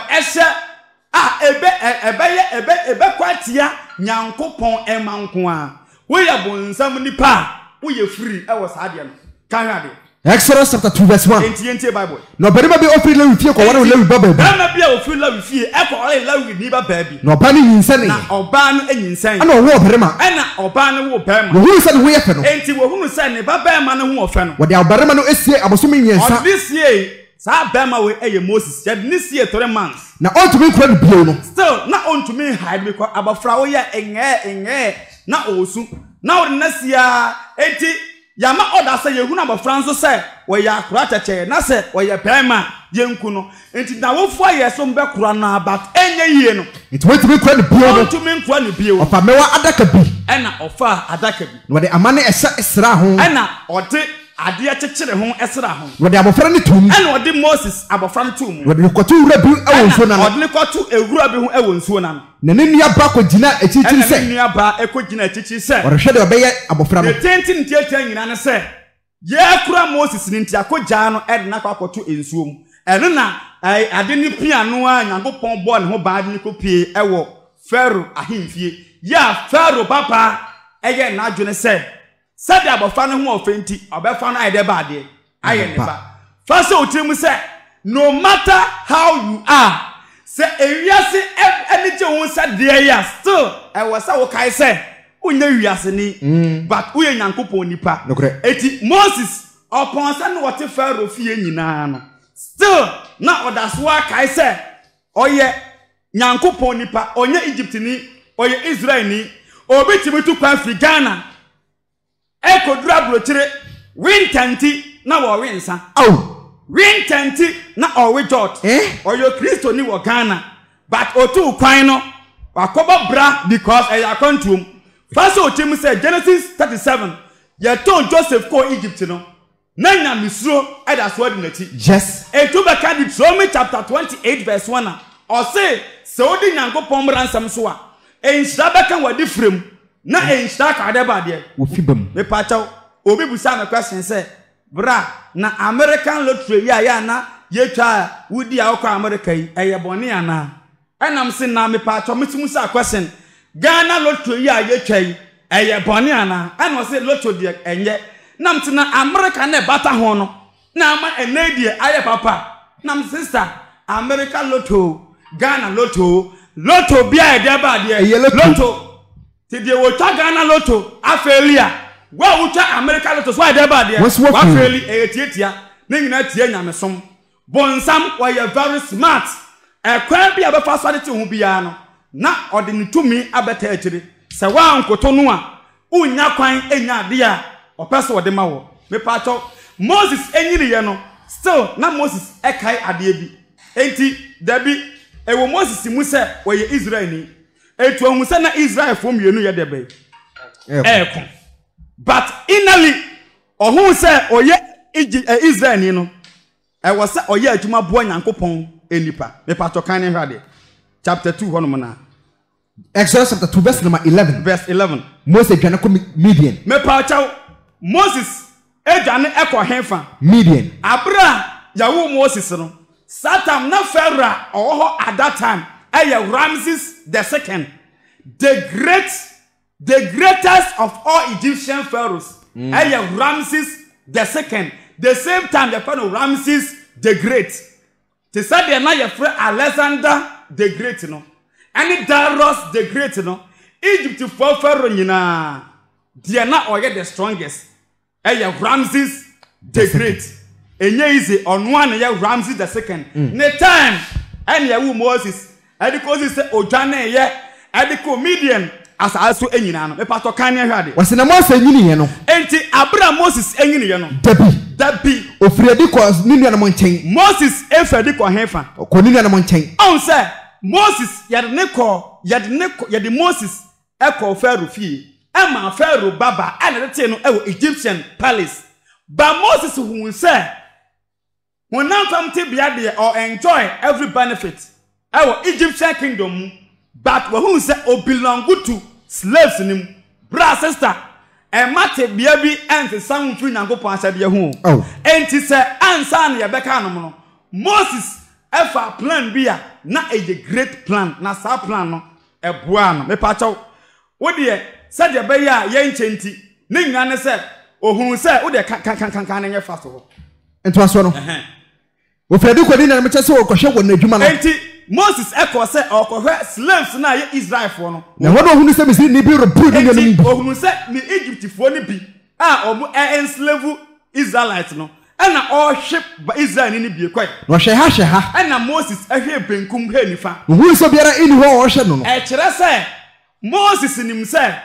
ebe kwatia nyankopon emanko a we ya bonsam nipa we ye free e was ade no kan ade Exodus chapter 2 verse 1 enti Bible no berima bi ofri Lewi fie ko wona Lewi baba bi berima bi ofri Lewi fie e ko ole Lewi ni baba bi no oba ni nyinsane na oba no enyinsan ana wo berima ana oba no wo berima wo hu se no wo ye fe no enti wo hu se ne baba ma no hu ofe no wo de berima no esie abosom nyensa this year sa berima we eye Moses ya this year 3 months na ontumi nkura bio no still na ontumi hide because abafra wo ya enge na osu na wo na sia enti yama order say yehuna abafra nso say wo ya akura cheche na say wo ya berima yenku no enti na wo fu aye so mbe kura na but enye yie no enti ontumi nkura bio no ontumi nkura ne bio ofa mewa adaka bi ena ofa adaka bi no de amane esra ho ena ode ade akekere ho esra ho no de abofra ne tum ena ode Moses abofra ne tum no de kotu ura bi ewo nsuo na ode ne kotu ewura bi ho ewo nsuo na na ne nua ba ko gina echichi se ne nua ba ekogina echichi se orehwe de obeye abofra no tentin tiatia nyina ne se ye kura Moses ni ntia kogya no ede na kwakoto ensuo mu eno na ade ni pia no a Nyankopon bo ne ho ba ade ni kopie ewo Pharaoh ahemfie ya Pharaoh papa eye na adwene se said abofra no ho ofenti obefa no ayede ba ade aye ne ba fa se otimu se no matter how you are say ewiase any je won say there ya still I was say wo kai say unya wiase ni but uye Nyankopon nipa eti Moses upon say no what Pharaoh fie nyina no still na odaswa kai say oye Nyankopon nipa onye Egypt ni oye Israel ni obetimi tu kwa fi Ghana ekodura brochire wintanti na wo winsa wintanti na owe jot oyo Kristo ni wo Ghana but otu kwan no wakoba bra because eya kontum first otim say Genesis 37 ye ton Joseph ko Egypt no na nya misro eda so adi nati yes etu be ka Deuteronomy chapter 28 verse 1 o say se odi Nyankopon ransam so a enhira be kan wadi frem na enhira ka de ba de ofibam me pachaw obi busa me question say bra na American lottery ya na yetwa wudi a okọ America yi eye boni ana enam se na me pachaw metimu sa question Ghana lotto ya ye twai eye bone ana ana say lotto de enye nam tena America na bata ho no na ama enedie aye papa nam sister America lotto Ghana lotto bia e de ba de lotto ti de wo twa Ghana lotto afelia wa wo twa America lotto so e de ba de wa feli e tietia na nyina tie nyamesom bonsam wa ye very smart e kwan bia be fa so de ti ho bia no na ode ne tumi abeta akire se wa ankoto no a unya kwan enya ade a opese ode ma wo me pato Moses enyiri ye no still na Moses ekai ade bi enti dabi ewo Moses mu se wo ye Israel ni etu ohun se na Israel fo mienu ye debe eko but inally ohun se oye Israel ni no e wo se oye adwuma bo Nyankopon enipa me pato kan ne hwade chapter 2 hono na Exodus chapter 2 verse number 11. Verse 11. Moses dwane ko Midian. Me pacho Moses edwane eko henfa. Midian. Abra yawo Moses no. Satan na Pharaoh oho at that time. Ramses II. The greatest of all Egyptian pharaohs. Ramses II. The same time the pharaoh Ramses the Great. They said they na your friend Alexander the Great no. And Darius the Great no. Egypt for Pharaoh nyina. They are not all the strongest. Ramses the Great. Enye easy on one Ramses II. Ne time and ya Moses. Ediko say Ojane ye. Ediko Midian as also enyina no. Me pastor kan ne hwade. Was na Moses enyini ye no. Enti Abraham Moses enyini ye no. Dabi. Ofredi ko ninu na mo nchen. Moses efredi ko hefa. Ko ninu na mo nchen. On say Moses yade Moses eko Pharaoh fie. Ema Pharaoh baba ana de no ewo Egyptian palace. But Moses who say when now come to be or enjoy every benefit. Ewo Egyptian kingdom but who say o belong to slaves nim. Bra sister e mate bia bi ente sam fu Nyankopon asade ho. Enti say ansa na ye beka no no. Moses ever plan bia na a great plan na sa plan no e boa no me pa chaw wo de se de be ya ye nchenti ne nyina ne se ohun se wo de kan na nye fa so ento aso no wo fredi ko di na me chese wo kohwe wo na adwuma no enti Moses eko se okohwe slaves na ye Israel fo no na wo ohun se me si ni bi rebu ni na mu ohun se ni Egypt fo ni bi omu enslave Israelites no ana all ship Israel ni bi kwai no hwe ha ana Moses ahwe benkum ha nifa wo so biara ini ho wo hwe no e kire se Moses nim se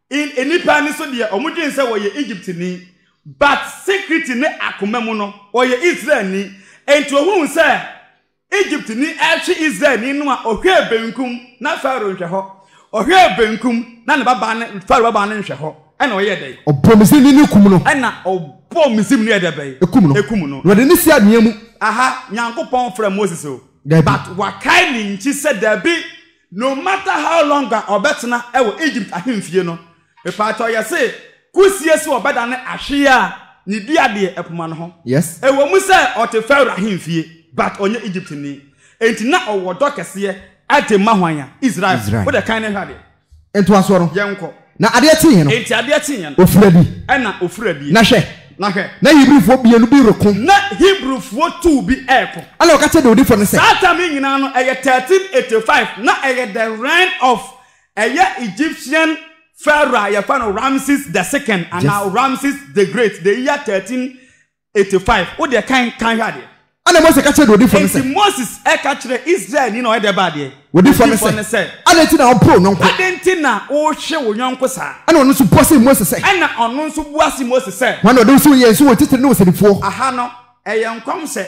enipa ni so de omudin se wo ye Egypt ni but secret ni akomam no wo ye Israel ni enti ohun se Egypt ni achi Israel ni no a ohwe benkum na Pharaoh hwe ho ohwe benkum na ne baba ne Pharaoh baba ne hwe ho ana wo ye dai obomisi ni kum no ana obomisi ni e de bai ekum no no de ni sia nua mu aha Nyankopon fra Moses o but wakai ni nchi se dabi no matter how long obetna ewo Egypt ahemfie no e pa to ye se kusie se obeda ne ahwe a ni duade epoma no ho yes ewo mu se ote Pharaoh ahemfie but onye Egypt ni enti na owo dokese ate mahwan Israel wo de kan ne hwade ento aso no yenko na ade atie no enti ade atie no ofuradi na ofuradi na hwe na Hebrewfo bienu bi rekon na Hebrewfo tu bi eko ala okache de odifo ne se ata mi nyina no 1385 na the reign of Egyptian Pharaoh ya fano Ramses II and now Ramses the Great the year 1385 wo de kan hwade ana Moses kache de odifo ne se Moses kache Israel ni no de ba de odifo ne se ana ti na opro nonko adenti na o hwe wo nyonko sa ana onu so pose Moses se ana onu so buase Moses se wana de so ye so wo titire no sedifo aha no nkom se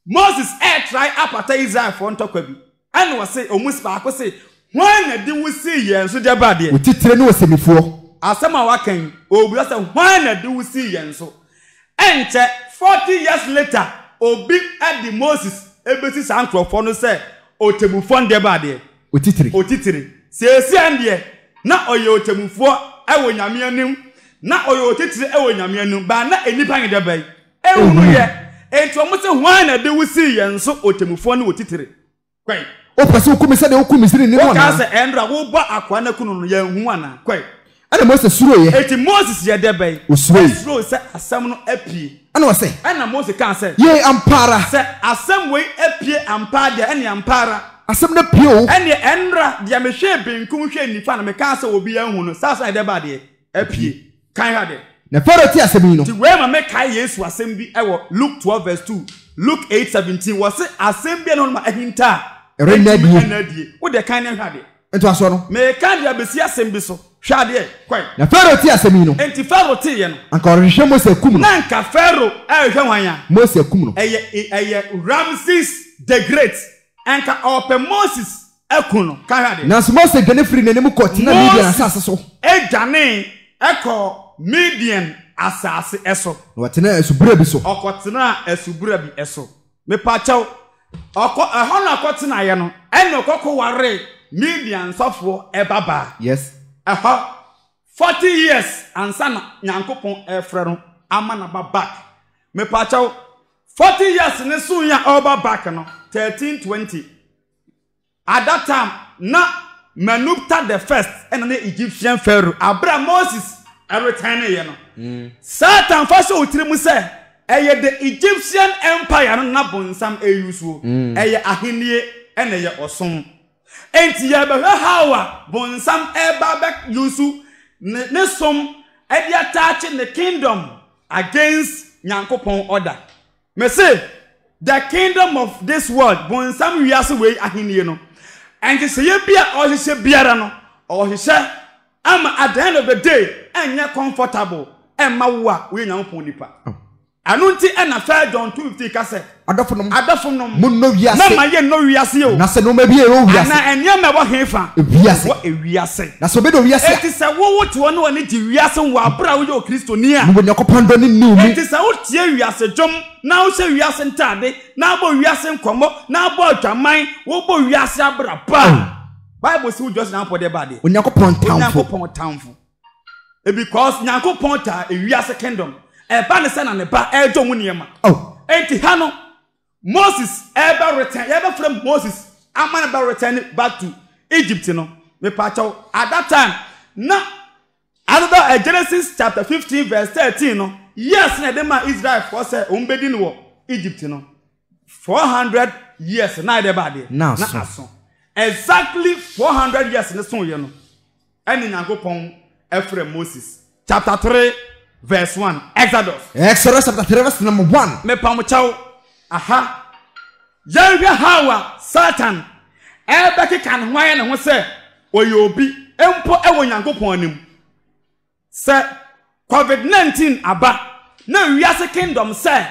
Moses try apata Israel for ntokwa bi ana wo se omus ba ko se hwan na di wusi ye nso de ba de wo titire no sedifo asema wakan obu se hwan na di wusi ye nso enche 40 years later obi adi Moses ebesi sankrofo no se otemufo nde ba de otitire sesi ande na oye otemufo ewo nyame anim na oye otitire ewo nyame anim ba na enipa ngede bai ehunu ye ento mo se hwan na de wusi ye nso otemufo ne otitire kwai O pese okumi se de okumi siri ni wona. O ka se endra wo bo akwa na kunu no ye hu ana. Kwai. Ana Moses suro ye. Eti Moses ye de bai. Suro se asam no apie. Ana wo se. Ana Moses kan se. Ye ampara. Se asam we apie ampa de ene ampara. Asam na pio. Ene endra de me hwe benkum hwe nifa na me kan se obi ahu no. Sasa de ba de apie. Kan ha de. Na Pharaoh ti asem no. Ti we ma me kai Yesu asem bi e wo Luke 12 verse 2. Luke 8:17 was say asem bi no ma ahinta. Renadi. Wo de kan ne hwa de. Ento aso no. Me kan dia besi asem bi so. Hwa de kwai. Na Pharaoh ti asem no. Enti Pharaoh ti ye no. Anka orehwe Moses kum no. Na anka Pharaoh e hwe wan ya. Moses kum no. Eye Ramses the Great. Anka ope Moses ekun no. Kan hwa de. Na so Moses gane free na nemu court na Midian asase so. Ejane eko Midian asase eso. Watena esubura bi so. Okotena esubura bi eso. Me pa chaw. Ehon akotena ye no. Eno kokko ware Midian sofo ebaba. Yes. 40 years ansana Nyankopon efre no amana ba back. Me pa chaw 40 years ne so ya oba back no 1320. At that time na Menupta the first and the Egyptian pharaoh Abra Moses return ye no. Satan first otiri mu say eye the Egyptian empire no na bonsam eyusuo eye ahenie ene ye osom enti ye be hawa bonsam eba back yusu ne som e dia touch the kingdom against Nyankopon order. Me say the kingdom of this world bonsam wiase we ahenie no. And say ye bia or say biara no or he say am at the end of the day enya comfortable emma wa we Nyankopon nipa. Anunti ena fair John 2:50 ka say adofo no munno wiase na ma ye no wiase o na se no ma bia o wiase na enya me wo hefa wiase wo wiase na so be do wiase enti say wo wote wo no woni di wiase wo abra wo yo Kristoni a wo Nyankopon do ni nu mi enti say wo tie wiase dwom na wo se wiase ntade na bo wiase nkomo na bo adwaman wo bo wiase abra ba Bible say wo just na pode ba de Nyankopon tamfo because Nyankopon ta wiase kingdom ba ne sana ne ba ejo mu niema enti ha no Moses ever return ever from Moses amana ba return back to Egypt no me pa chaw at that time na another Genesis chapter 15 verse 13 no yes na dem Israel for say ombedi no Egypt no 400 years na de ba de na aso exactly 400 years ne so ye no eni Nyankopon efre Moses chapter 3 verse 1 Exodus chapter 3 verse number 1 me pa mo chaw aha Yahweh hawa Satan ebe kan hwan ne ho se oyobi empo ewo Nyankopon anim se COVID-19 aba na wiase kingdom se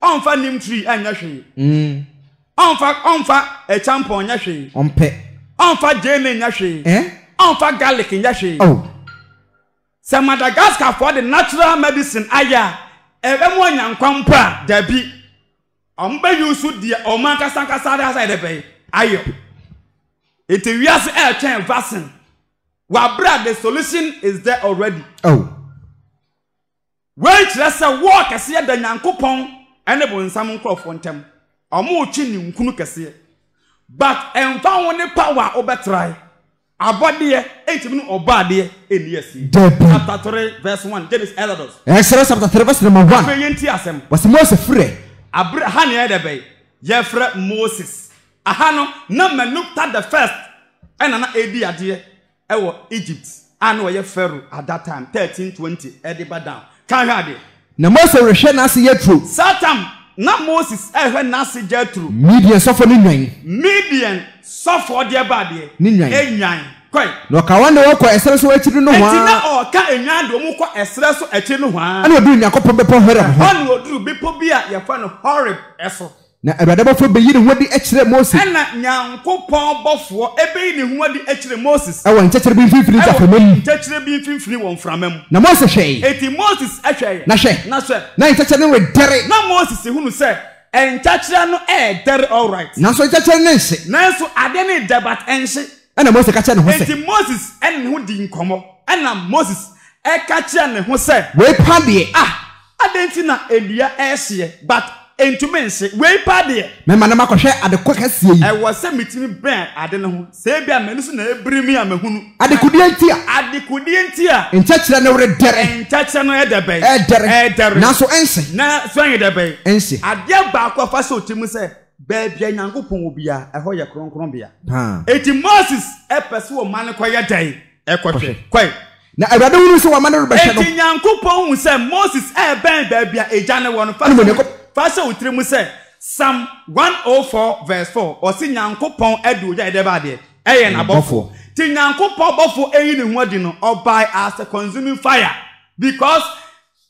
onfa nim tree anya hwe onfa e champion nya hwe onfa jene nya hwe onfa garlic nya hwe se Madagascar for the natural medicine aya ebe mo Nyankopon dabi omba yusu dia omaka sankasa da side be ayo ite wiase e twen vaccine wa bra the solution is there already wait let's say walk kase da Nyankopon ene bonsam nkrofo ntem omo uchi ni nkunu kase but emfa woni power obetrai abode entimi no obade eni asi chapter 3 verse 1 Genesis Exodus chapter 3 verse number 1 fe yenti asem was Moses free Abraham ye debe ye frɛ Moses aha no na Menupta the first ena na edi ade ewo Egypt ana wo ye Pharaoh at that time 1320 ediba down kan hade na Moses rehwe na ase yetro Satan na Moses ehwe na ase jetro Midian sofo ni nwan Midian sofo de ba de enwan koi no ka wande wo kwa esere so akiri no hwa etina o ka enwan de mo kwa esere so akiri no hwa ana odu Nyankopon bepo Horeb ho ana odu bepo bia ye fa no Horeb eso na Awurade bofo be yiri ho di akire Moses ana Nyankopon bofo ebe yi ne ho di akire Moses ewo nchekere bi mfimfini tafamam nchekere bi mfimfini won framam na Moses hwei eti Moses ahwei na hwe na nchekere ne dere na Moses hunu se nchekere no dere all right na so nchekere ne nse na so ade ne debat ense ana Moses ka kye ne ho se eti Moses en ho di nkomo ana Moses ka kye ne ho se we pade adenti na edua ehye but entumense we pa de me ma na makohwe adekọ kase yi e wo se mitimi ben ade ne ho se bia menu so na ebrimi amahunu adekudie ntia enchachira ne wore dere enchachira no edebe edere na so ense na so edebe ense ade ba akwafa so otimu se baabia nyankopon obia eho ye kronkron bia eti Moses epese wo mane koye dai ekwohwe kwai na awurade hunu so wa mane rebehye no eti nyankopon hu se Moses ben baabia eja ne won fa se otrimu se Psalm 104 verse 4 osi nyankopon edu ja ede ba de eye na bofo ti nyankopon bofo eyi ne hu adi no obai as a consuming fire because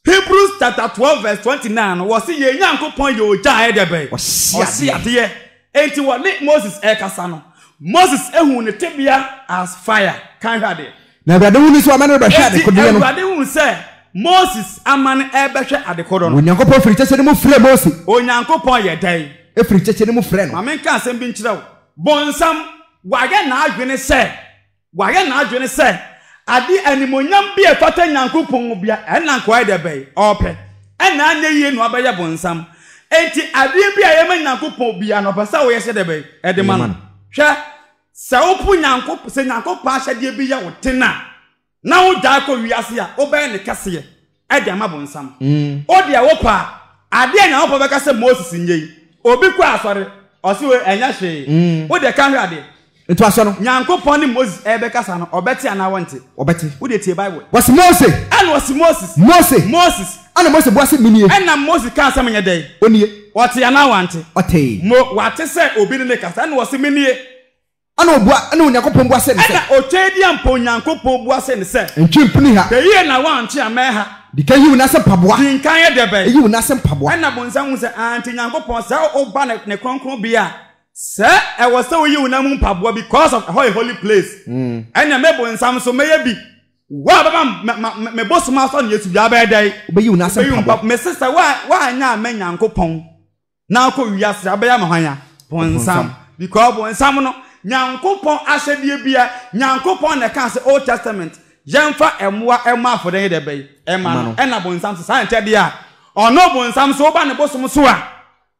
Hebrews chapter 12 verse 29 osi ye nyankopon ye oja ede be osi ade enti woni Moses ekasa no Moses ehu ne tebia as fire kan hade na awurade hunu so wa mane rebehye adekodie no awurade hunu se Moses amane ebehwe adekodo no onyankopon firi chese ne mu frɛ Moses onyankopon ye dai efiri chese ne mu frɛ no amenka asem bi nkyerɛ wo bonsam wage na adwene se ade animonyam bi efata nyankopon bia ɛna nkoa de bɛy ɔpɛ ɛna anya yie no abɛyɛ bonsam enti ade bi a yɛma nyankopon bia no pɛsɛ wo yɛhyɛ de bɛy ɛde ma no hwɛ sɛ wopu nyankopon sɛ nyankopon ahyɛde bi yɛ wo tena na wo da ko wiase a obɛyɛ ne kɛseɛ ɛde ama bonsam odi a wopa ade a nyankopon bɛka sɛ Moses nyei obi kɔ asɔre ɔsi we ɛnya hwee wo de kan hwɛ ade eto aso no nyankopon ni Moses ɛbɛkasa no ɔbɛte ana wonte ɔbɛte wo de tie Bible wasi Moses ɛna wasi Moses ana Moses boase minie ɛna Moses ka asɛm nyɛ dɛ onie ɔte ana wante ɔte mo wate sɛ obi ne kasa ɛna wasi minie ana obua ana onyankopon boase ne sɛ ɛna otwedi ampo nyankopon boase ne sɛ ntwimpuni ha bɛyie na wante amɛha dika yiwu na sɛ paboa dinkan yɛ dɛbɛ yiwu na sɛ paboa ɛna bonsam hu sɛ anti nyankopon sɛ oba ne kronkron bia sɛ ɛwɔ sɛ yiwu na mu paboa because of a holy place ɛna me bonsam so mɛyɛ bi wa baba me bosoma so ne Yesu bia bɛ dai obeyiwu na sɛ paboa me sister wa anya amɛ nyankopon na akɔ wiase abɛyɛ mahanya bonsam because bonsam no nyankopon ahyɛde bia nyankopon na ka sɛ Old Testament yɛmfa ɛmoa ɛma afɔden de bɛy ɛma no ɛna bonsam so sante de a ɔno bonsam so oba ne bosom so a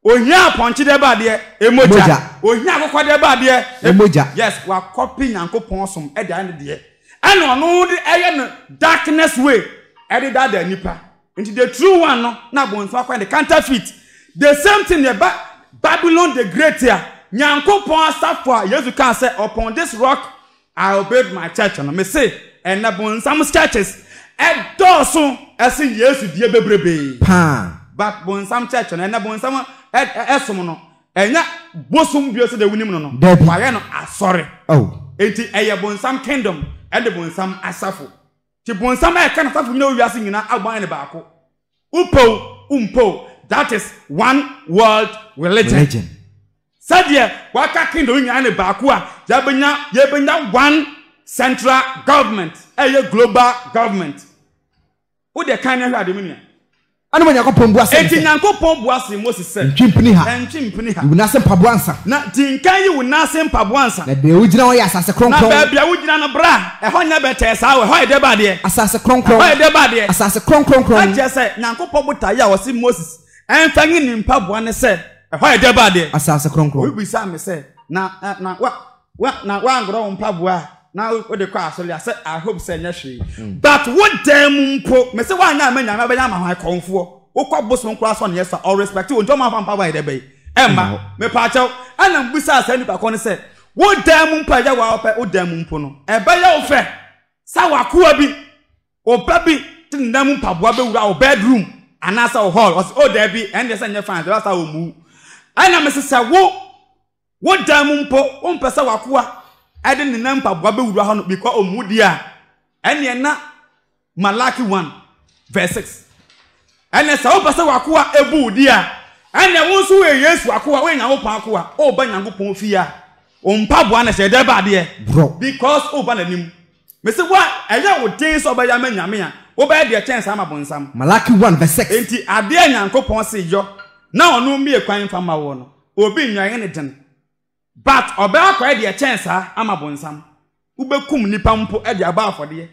ohia apɔnkye de ba de emoja ohia akokɔ de ba de emoja yes wa copy nyankopon som ɛde ane de ɛna ɔno de ɛyɛ no darkness way ɛde da da nipa nti the true one no na bonsam akɔ the counterfeit the same thing the Babylon the great here nyankopon asafo a Yesu kan say upon this rock I will build my church no me say and bonsam churches edoso ese Yesu die bebrebe pa but bonsam church no and bonsam esom no enya bosom bio so de wunim no no waye no asore oh enti eye bonsam kingdom and bonsam asafo ti bonsam e kan asafo nyina wiase nyina agban ne baako umpo that is one world religion sadia waka kingdom nyina ne baako a yebenya one central government global government wo de kan na hwa de menia ana mo nyankopon boase enti nyankopon boase Moses sɛ ntwimpini ha iwu na sɛ mpaboa ansa na dinkan yi wu na sɛ mpaboa ansa na de wugina wo yɛ asase kronkron na baabia wugina no bra ɛhɔ nya bɛtɛ saa wo ɛhɔ de ba de asase kronkron ɛhɔ de ba de asase kronkron na kyɛ sɛ nyankopon botaye a wɔse Moses ɛmfa nyi ni mpaboa ne sɛ ɛhɔ de ba de asase kronkron wo bisa me sɛ na wa ngoro mpaboa na wo de kwa asole ase I hope say nya hwe but what dem mpo me say wa nya amanya na benya ma konfo wo kwa bosom kura so ne yes all respect wo ntoma fa mpa ba de be emma me pa chaw ana mbisa asa nipa ko ne say wo dem mpo ya wa ope wo dem mpo no e be ya wo fe sa wa koa bi opa bi tin dem mpa boa be wura wo bedroom anasa wo hall o there bi and say nya fine that's how wo mu ana me say wo dem mpo wo mpesa wa koa ade ne nampa boa be wura ho no because omudi a ene na Malaki 1 verse 6 ene sa wo pese wakoa ebu di a ene wo nso we Yesu akoa we nyankopon akoa o ba nyankopon fi a o mpa boa na shede ba de because o ba nanim me se wa eya wo den so ba ya manyame a wo ba de chance ama bonsam Malaki 1 verse 6 enti ade a nyankopon se yo na ono mie kwan fa ma wo no obi nwan ne den but obea kwa de chance ama bonsam ubekum nipa mpo e de aba afode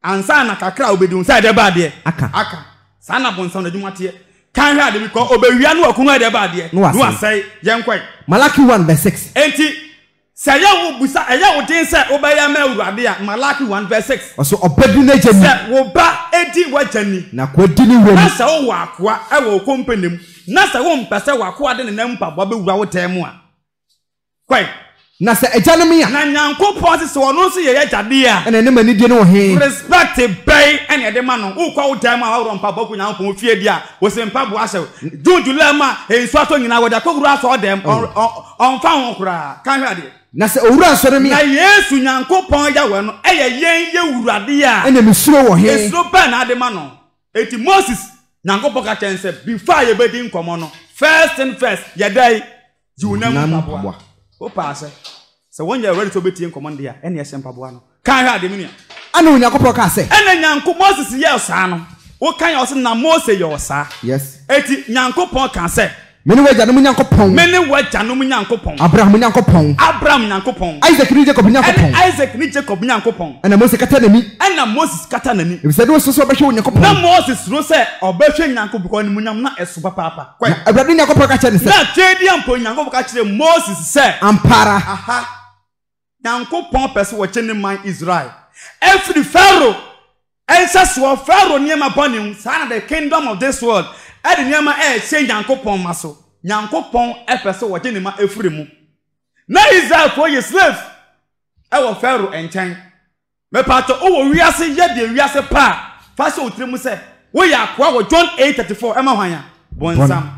ansa na kakra obedun sa de ba de aka sana bonsam na dwumate Kan hwa de because obewia no akunu de ba de. No asai yenkwan. Malachi 1 verse 6. Enti say ya wo busa eya wo din say obeya ma awurade a Malachi 1 verse 6. Also obedi na jani. Say wo ba edi wajani. Na kwadi ni wom. Na say wo akoa e wo kompenem. Na say wo mpese wo akoa de ne nampa bo be wura wo temu a. Kwai. Na say ejanom ya. Na Nyankopon se wono so ye jade a. Ene ne mani die no he. Respect bay ene de ma no. Wo kwa wo temu a wo mpa bo Nyankopon fie di a. Wo se mpa bo ahye. Jujule ma ensu ato nyina wo da koguru aso dem on fa ho kura. Kan hwa de. Na se owura so me na Yesu Nyankopon ya we no eye yen ye wurade a ene mesuro wo he esuro pa na ade ma no eti Moses Nyankopon ka chen se before ye bedi nkomo no first and first ye dai junam paboa o pa se won ye ready to beti nkomo nde a ene ye sempaboa no kan ha ade me ana Nyankopon ka se ene Nyankopon Moses ye osa no wo kan ye na Moses ye osa yes eti Nyankopon kan se mene wajanom Nyankopon mene wajanom Nyankopon Abraham Nyankopon Isaac ni Jacob Nyankopon Isaac ni Jacob Nyankopon ana Moses kata nani ana Moses kata nani e bi se do so obehwe Nyankopon na Moses ro se obehwe Nyankopon ko ni munyam na eso papa kwai Abraham Nyankopon ka kire se na twedi ampo Nyankopon ka kire Moses se ampara aha Nyankopon pese wo chene man Israel every pharaoh ancestral pharaoh niema boni sana the kingdom of this world ade niema che Nyankopon maso Nyankopon pese wo chene ma efure mu na Israel for ye slave wo pharaoh enchen me pato o wo wiase ye de wiase pa fa se otremu se wo ya akwa wo John 8:34 ema hwan bonsam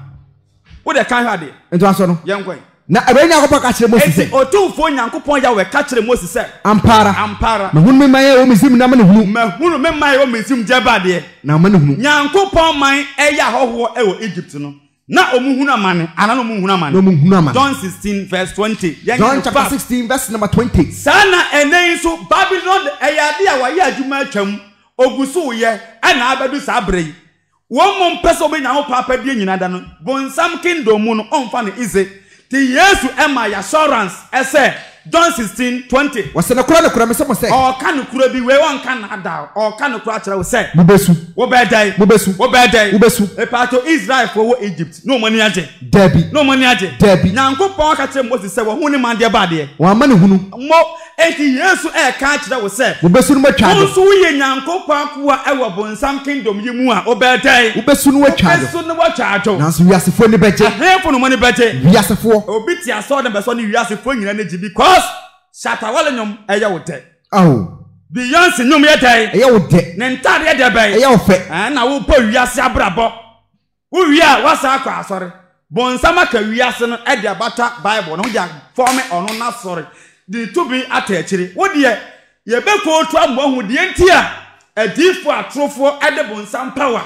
wo de kan hwa de ento aso no yenkwan na Abraham Nyankopon ka kire Moses se otufo Nyankopon ya we ka kire Moses se ampara mahunu me maye o misim na manehunu mahunu me maye o misim jeba de na manehunu Nyankopon man eya hoho e wo Egypt no na omuhunu amane ana no muhunu amane no muhunu amane John 16 verse 20 John chapter 16 verse number 20 sana enen so Babylon eyade a waye adwuma atwam ogusu ye ana abedu sa abrei wo mo mpese obe Nyankopon apade nyina da no bonsam kingdom mu no onfa no ize ti Yesu ema ya assurance ese John 16:20 wasena kura me se mo se o kan kura bi we won kan ada o kan kura kire wo se bubesu wo bedai bubesu e pato Israel for wo Egypt no money age Debi Nyankopon ka kire Moses se wo hu ni man de ba de wa manehunu mo enti Yesu ka kire wo se bubesu no matwa do so ye Nyankopon akwa e wo bonsam kingdom yi mu a o bedai bubesu no watwa do na so wiasefo ni beje ahefo no money beje wiasefo obi ti aso de beso ni wiasefo nyina na ji because Shatawale nyom eya wote. Beyonce nyom ye dai. Eya wote. Ne ntade ye de bai. Eya ofe. Na wo po wiase abrabo. Wo wia wasa akwa asore. Bonsama ka wiase no e de abata Bible no dia form ono na sore. Di to be atachiri. Wo de ye be ko otu ambo hu de ntia. Adifo atrofo e de bonsam power.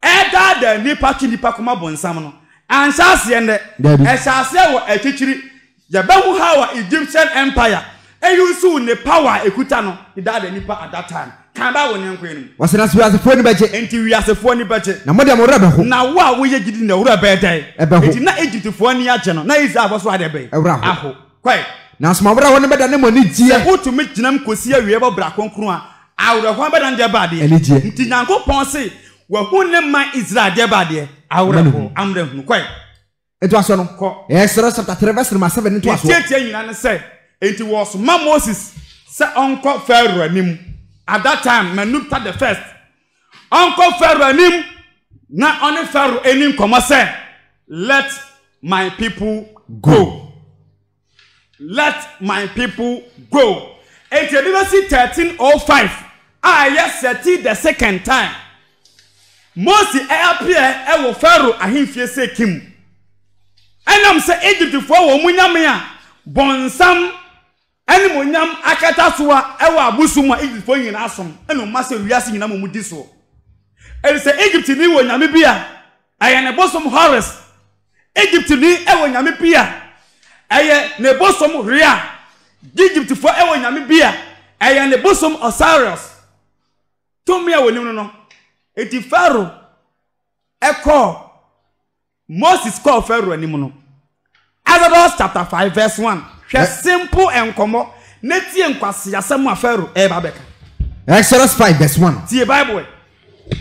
E da nipa ki nipa koma bonsam no. Anshase ende. E shase wo achichiri. Yabahu hawa Egyptian empire eyusu ne power ekuta no that the nipa at that time kan ba woni enkwenu wasena so asefo ni beje enti wiasefo ni beje na modem wura beho na wo ye gidi na wura bedai enti na Egyptfo ni age no na Israel so ade be aho kwai na so mabra woni beda ne moni gie utumi ginam kosi awie bo bra konkro a awura ho beda nde ba de enti Nyankopon se wa hu ne man Israel de ba de awura ho amre hu kwai eto aso no Exodus chapter 3 verse 7 into aso tie nyina ne say enti was Moses say onko Pharaoh anim at that time Menupta the first onko Pharaoh anim na on Pharaoh anim come say let my people go enti Leviticus 13:05 yes seti the second time Moses appear e wo Pharaoh ahimfie say kim enam se Egypt fo wo munyam ya bonsam eni munyam akata so a e wo abusum a Egypt fo nyina asom eno ma se wiase nyina mu di so e se Egypt ni wo nyame bia aye ne bosom Horus Egypt ni e wo nyame bia aye ne bosom Ria Egypt fo e wo nyame bia aye ne bosom Osiris tomia wo nim no eti Pharaoh e call Moses called Pharaoh anim no Exodus chapter 5 verse 1 simple enkomo netie nkwase asem a Pharaoh e ba beka Exodus 5 verse 1 tie Bible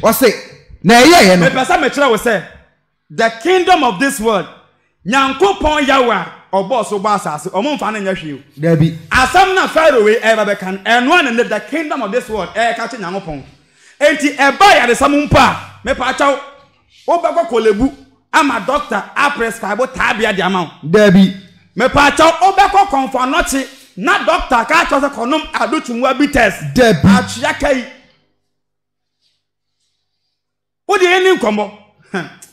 o say na ye no me pesa me kire wo say the kingdom of this world nyankopon yawa oboso ba asase omomfa na nya hwe Dabi. Asam na Pharaoh we eba be kan eno an the kingdom of this world ka che nyankopon enti eba ya de samumpa me pa chaw obekwa kolebu ama doctor a prescribe tabia de amount Dabi. me pa chaw obekwa konfo nochi na doctor ka chaw se konom adutunwa bi test Dabi. atya kai odi eni nkombo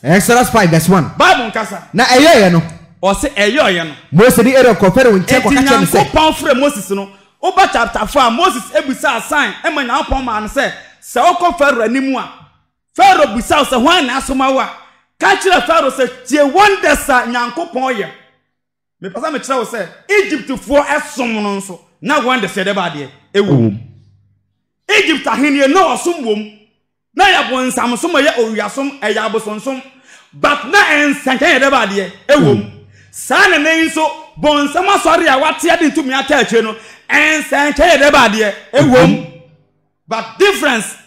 Exodus 5:1 Bible nkasa na eyeye no o se eyoye no Moses di ere ko fere wonche ko kache ne se nyankopon frɛ Moses no oba chapter 4 Moses ebisa assign ema nyankopon ma no se okɔ Pharaoh animu a Pharaoh bisa se hwan na asoma wa ka kyerɛ Pharaoh se tie wonders a nyankopon yɛ me pasa me kyerɛ wo se Egypt fo ɛsom no nso na wonders yɛ de ba de ewo Egypt ahenie no osom wom na ya bon samsom yɛ owiasom ɛyɛ abosonsom but na ensankan yɛ de ba de ewo Sana ne nso bonsam asori a wate ade ntumi ata akye no ensankan yɛ de ba de ewo but difference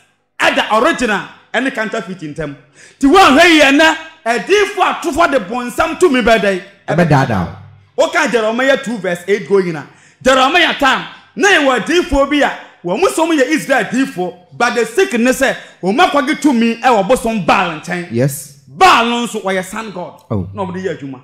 at the original and counterfeit in them. To one way na a different to for the bonsam to me bedai ebedada. Okay, Jeremiah 2:8 going na. Jeremiah time na you were diphobia. Wo musom ye Israel dipho but the sickness say o makwage to me e wo bosom Baal nchen. Yes. Baal no so we son God. Oh. Nobody ye adwuma.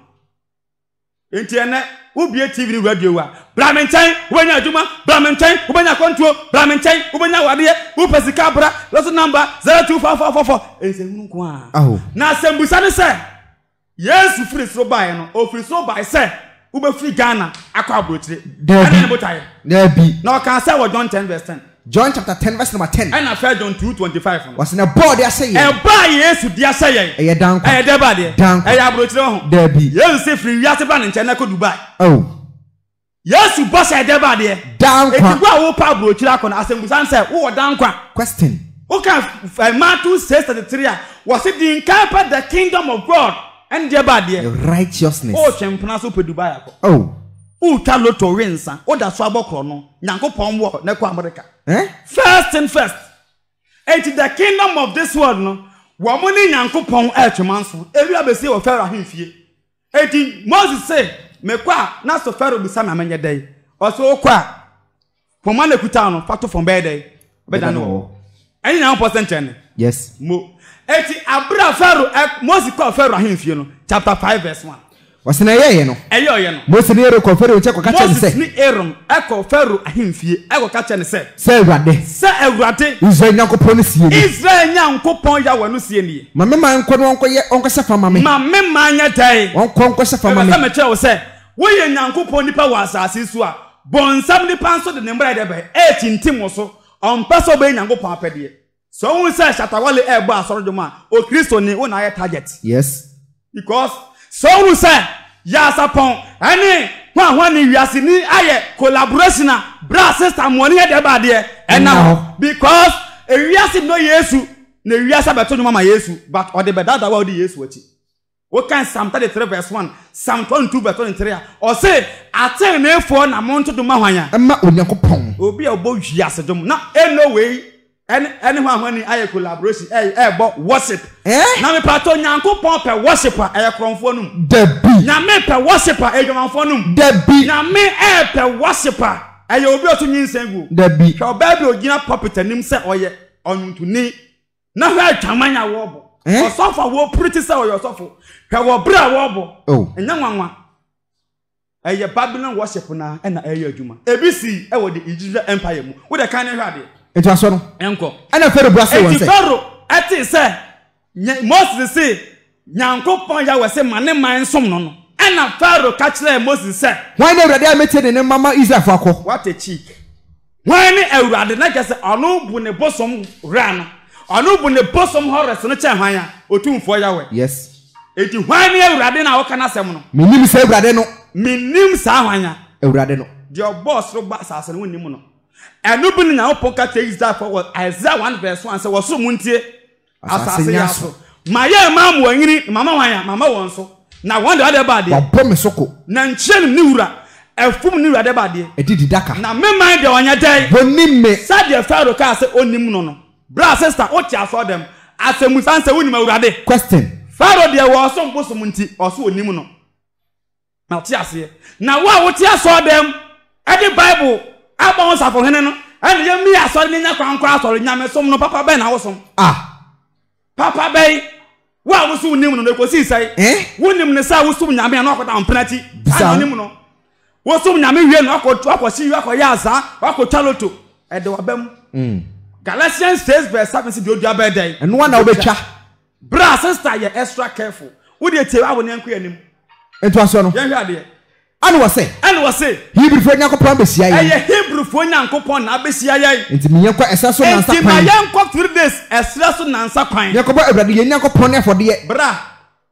Enti ene ubie TV ni radio wa Blamentain ubenya adwuma Blamentain ubenya control Blamentain ubenya wade upesika bra lot number 024444 ensehunu ko a oh na sembusa ne se Yesu free so buy no o free so buy se ube free Ghana akwa abrochire Dabi na o kan say wo John 10:10 John chapter 10 verse number 10 and after John 2:25 was in a board they say e ba Yesu dia say e down e de ba de e ya abrochire ho Dabi Yesu say free wiase ba ne nche na ko Dubai oh Yesu boss e de ba de down kwa eti wo pa abrochire akona asembusan say wo down kwa question o kan Matthew 6:33 a was it the encounter the kingdom of God and the ba de righteousness o chempna so pe Dubai akọ oh uta loto winsa o da so abokro no nyankopon wo na ko America first and first and the kingdom of this world no wo mo ni nyankopon etwemanso ewi abesi wo Pharaoh ahemfie eti Moses say me kwa na so Pharaoh bisa na menye dai o so kwa poma na kuta no fato from bed dai be dan wo any na percent chen yes mo eti abra Pharaoh Moses kwa Pharaoh ahemfie no chapter 5 verse 1 was na yeye no eyo no Moses ni ere ko fere wonche ko kache ne se Moses ni Aaron eko Pharaoh ahemfie eko kache ne se Ewurade Israel nyankopon sie ni Israel nyankopon ya wanu sie ni ma me man ko no ye onko sefa ma me ma me man nya dai onko sefa ma me me kire wo se wo ye nyankopon nipa wa asase su a bonsam nipa nso de ne mbra de be e tintim so on paso be nyankopon apede so won se shatawale e gba asorodom a o Kristo ni wo na ye target yes because so won se ya sapon ani hwa ni wiase ni aye collaboration na bra sister money de ba de now because e wiase no Yesu na wiase beto nyuma ma Yesu but o de bedada wa o de Yesu achi o kan Psalm 33 verse 1 Psalm 22 verse 23 o say aten na efo na monto do ma hwan ya ma onyankopon obi a obo wiase dom na no way any hwan ni aye collaboration bo worship na me pato nyankopon pe worship a kronfo num Dabi na me pe worship a edwamanfo num Dabi na me pe worship a obi otu nyinsengu Dabi hwa baby ogina puppet anim se oye ontuntuni na hwa atwamanya wo bo osofa wo pretty se oye osofo hwa wo bra wo bo enya nwanwa Babylon worship na na adwuma ebisi wo the Egyptian empire mu wo de kan ne hwa de etu aso no enko ana Pharaoh bua se won se Pharaoh ati se Moses se nyankopon ya wese mane man som no no ana Pharaoh ka kire Moses se why na Awurade amete ne mama Israel fa akọ what a cheek why na Awurade na kese onu bu ne bosom ran onu bu ne bosom horse no che hwan ya otumfo ya we yes eti why na Awurade na wo kana sem no minim se Awurade no minim sa hwan ya Awurade no your boss ro ba sase no nim no enu bi ni nyankopon ka take that for Isaiah 1 verse 1 say wo so muntie asase ya so maye mamu anyini mama hwan ya mama won so na won de other bad wa bom soko na nkyem ni wura efum ni wura de bad edidi daka na me man de onya dai wonim me sade Pharaoh ka say onim no no bra sister o ti aso dem asemusan say wonim Awurade question Pharaoh de was some bosomunti or so nimuno. Now tiasie. Now what tia saw them at the Bible. I bounce up for Henno. And you me I saw Nina Cross or Yame some no Papa Ben awesome. Papa Bay. What was soon nimuno they could see say? Wouldn't him the Sa was soon Yame and knock down penalty. Nimuno. Was soon Yame we knock or see you or Yaza or Chaloto at the Wabem. Galatians says verse 7 to do your birthday. And one of the brass sister, you're extra careful. Would you tell our name? It was on. And was say, Hebrew for Yanko Promise, Hebrew for Yanko Pon Abisia, into Miyako Assassin, and my young cock through this as Rasson and Sapine. Yanko Pona for the bra.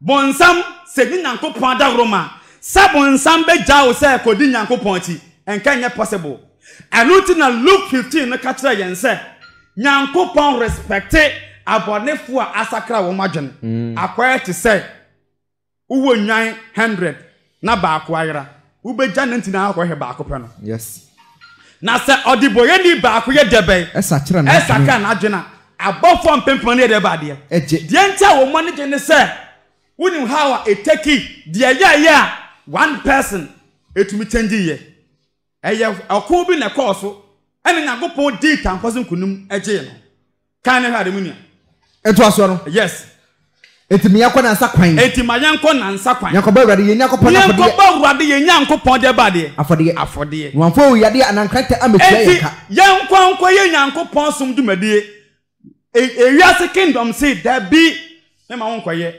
Bonsam said Yanko Ponda Roma. Sabon Sambe Jao say Codin Yanko Ponti, and can you possible? And Lieutenant Luke 15 the catcher and said, Yanko Pon respected. Abonefo asakra wo madwen akwaya te say uwo nyan 100 na ba akwayra ubeja nantina akwahwe ba akopɛ no yes na se odiboye ni ba akoye debe esakra na adwena abofo mpempon ne debe ade de ntia wo manage ne say woni how a take de ya one person etumi change ye eye akwo bi na course ene nyagopon di tamposin kunum eje no kan ne ha de munia eto aso yes etimi yakọ na nsakwan etimi yanko na nsakwan yakọ ba urade yenyakopon afode yakọ ba urade yenyankopon de ba de afode nwanfo yade anankranta ametua yeka yankwanko yenyankopon som dumadie ewiase kingdom say there be me ma wonkoye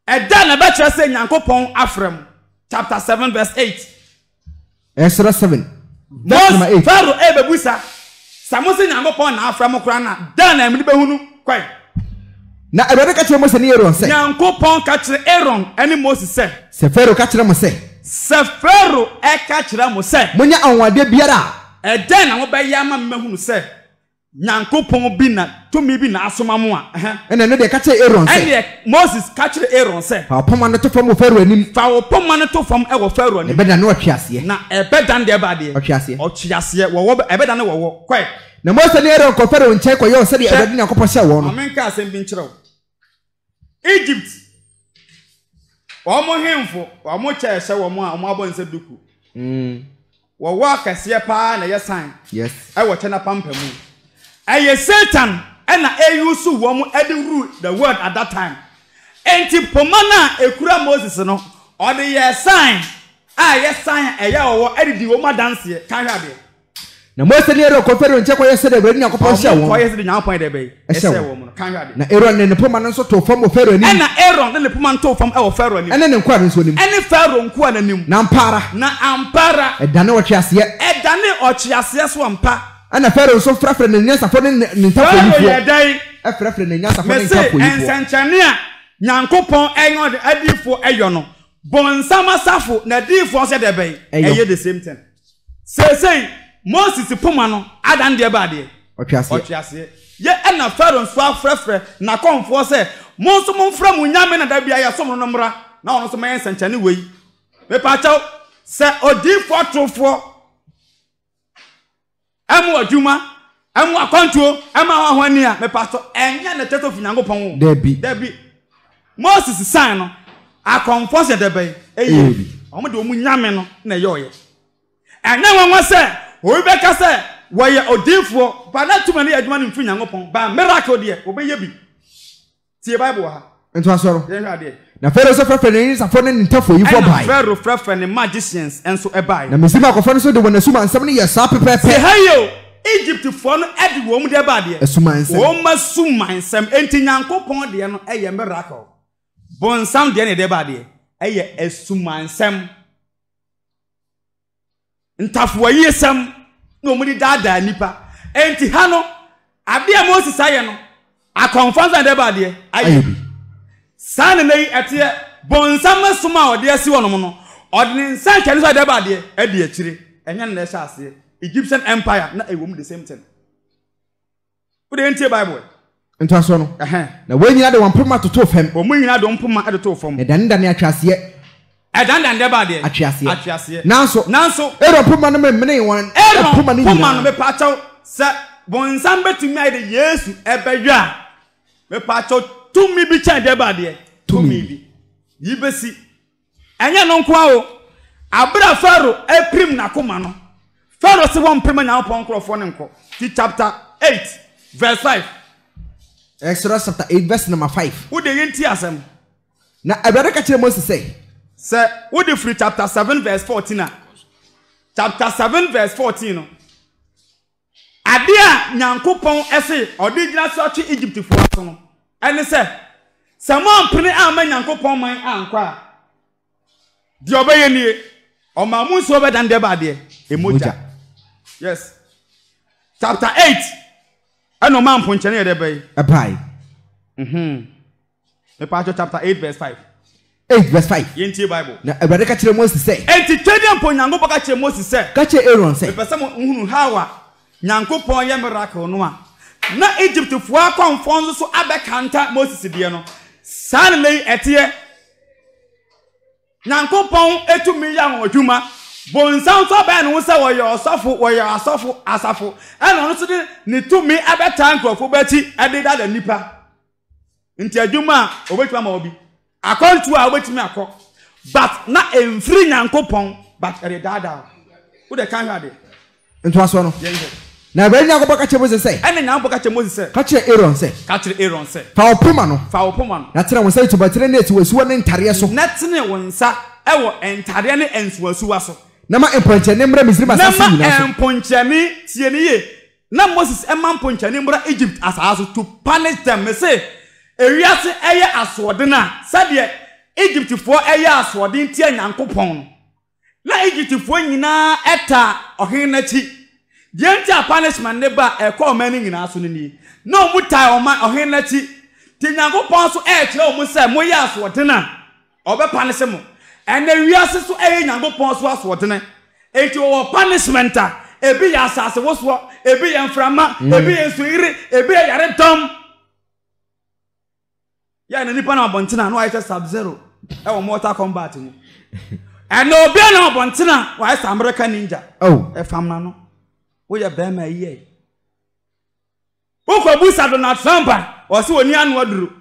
eda na ba kire say nyankopon afrem chapter 7 verse 8 Ezra 7 verse number 8 Pharaoh ebebusa Samusi nyankopon na afrem kora na da na emni behunu kwai na Awurade ka kire Mose ne Aaron say nyankopon ka kire Aaron ene Moses say se Pharaoh ka kire mo say se Pharaoh e ka kire mo say munya anwade biara eden na wo be ya ma mmehunu say nyankopon bi na tumi bi na asoma mo a ene no de ka kire Aaron say ene Moses ka kire Aaron say fa opoma no to fam Pharaoh anim fa opoma no to fam e wo Pharaoh anim ebeda na otwiase na ebeda nde ba de otwiase wo ebeda na wo kwai na Mose ne Aaron ko Pharaoh nche ko yo se de ebeda na kopɔ hye wo no amenka asem bi nkyerɛw Egypt omo hemfo omo kyehye wo mo a omo abonse duku wo wa kase pa na yesan yes e wo kyena pampamu eye Satan and ayusu wo mo ede rule the world at that time enti pomana ekura Moses no or the yesan yesan eya wo ede di wo ma dance kan hwa de na Mose ne Aaron ko Pharaoh nche ko yese de Awurade nyakopon hye wo ko yese de nyakopon de be ese wo mo kan hwa de na Aaron ne poma no so to fam Pharaoh ni na Aaron ne poma to fam e wo Pharaoh ni ene ne nkwa nso nim ene Pharaoh nkwa na nim na ampara edane otwiase so ampa ana Pharaoh so frafre ne nyasafo ne ntafo ni fo e frafre ne nyasafo ne ntafo ni fo ensanchane a nyankopon enyo de adifo eyo no bonsama safo na adifo se de be eye the same thing say Moses poma no adan de ba de otwiase ye na Pharaoh so afrefre na konfo se monso monfra mu nyame na da bia ya som no mra na ono so mayen sanchane wei me pa chaw se odifo trofo emu adwuma emu akontuo ema hwani a me pa so enya na teto finyankopon debi Moses sign no akonfo se de be eyi omo de omu nyame no na yoye enya wanwa se we be ka say we odifo ba na tuma ne adwuma ne mfu nyankopon ba miracle de obeye bi tie Bible ha ento asoro na Pharaoh so frafre ne safo ne ntafo yi fo bai Pharaoh frafre ne magicians enso e bai na mesima akofo no so de wona suma nsam ne yesa pepepe hayo Egypt fo no edi wo mu de ba de suma nsam wo ma suma nsam enti nyankopon de no eye miracle bon sam de ne de ba de eye esuma nsam ntafo yi sam no mu di dada nipa enti ha no ade a Moses aye no akonfanza de ba de aye San nei etie bonsam suma ode asi wono no ode nsan kyale so de ba de ade akire enya na sha ase Egyptian empire na ewom the same thing we dey enti Bible ento aso no na we nyina de wampoma toto fam o mu nyina de wampoma de to fam e dan dan atwase dan de ba de atwase nanso ero poma no memene wan poma no poma no me pa chaw se bonsam betumi ai de Yesu ebedwa me pa chaw to me be change de to me bi yibesi enya no nko awo abra Pharaoh eprim na koma no Pharaoh se won pem na opon krofo ne nko chapter 8 verse 5 Exodus chapter 8 verse number 5 wo de yenti asem na Abraham ka kire Moses say wo de free chapter 7 verse 14 chapter 7 verse 14 no ade a Nyankopon ese odi gina so atwe Egypt fo aso no ene se mo mpene ama Nyankopon man ankwa di obeye nie o ma mu so obedan de ba de emoja yes chapter 8 eno ma mponche ne de bay abai me pa chapter 8 verse 5 8 verse 5 yenti Bible na Abraham ka kire Moses say enti twedi mpo Nyankopon ka kire Moses say ka kire Aaron say pese mo hunu hawa Nyankopon ye miracle no a na Egypt fo akonfon so abekanta Moses de no san lei etie Nyankopon etumi ya odwuma bonsan so ba no se wo ye asafo eno no so de ni tumi abeta nkrofo bati ededa da nipa nti adwuma obetuma ma obi akontu a obetumi akọ but na emfiri Nyankopon but ededa wo de kan hade nto aso no na Abraham Nyankopon ka kire Moses say ene Nyankopon ka kire Moses say ka kire Aaron say fa opoma no na tena wonsa tubatire na eti wasuwa ne ntare so na tena wonsa ewo entare ne ensuwasuwa so na ma emponche ne mra Misri asase nyina so na ma emponche ni tie ni ye na Moses emma emponche ne mra Egypt asase to punish them me say ewiase eye asode na sade Egypt fo eye asode ntia Nyankopon na Egypt fo nyina eta ohen na chi Dienti a punishment ne ba e ko mani nyina so ni no mutai o ma ohen na chi ti Nyankopon so e kire o mu se mo ya so tena obe punish mo ene wiase so e Nyankopon so aso tena enti o punishment a ebi ya asase wo so ebi ya mframa ebi ya suire ebi ya yare tom ya na nipa na abontena no ayete Sub-Zero e wo Mortal Kombat mu ene obi na abontena wa ayete American Ninja e famna no we ya bema ye ukwa busa Donald Trump o se oni anu aduru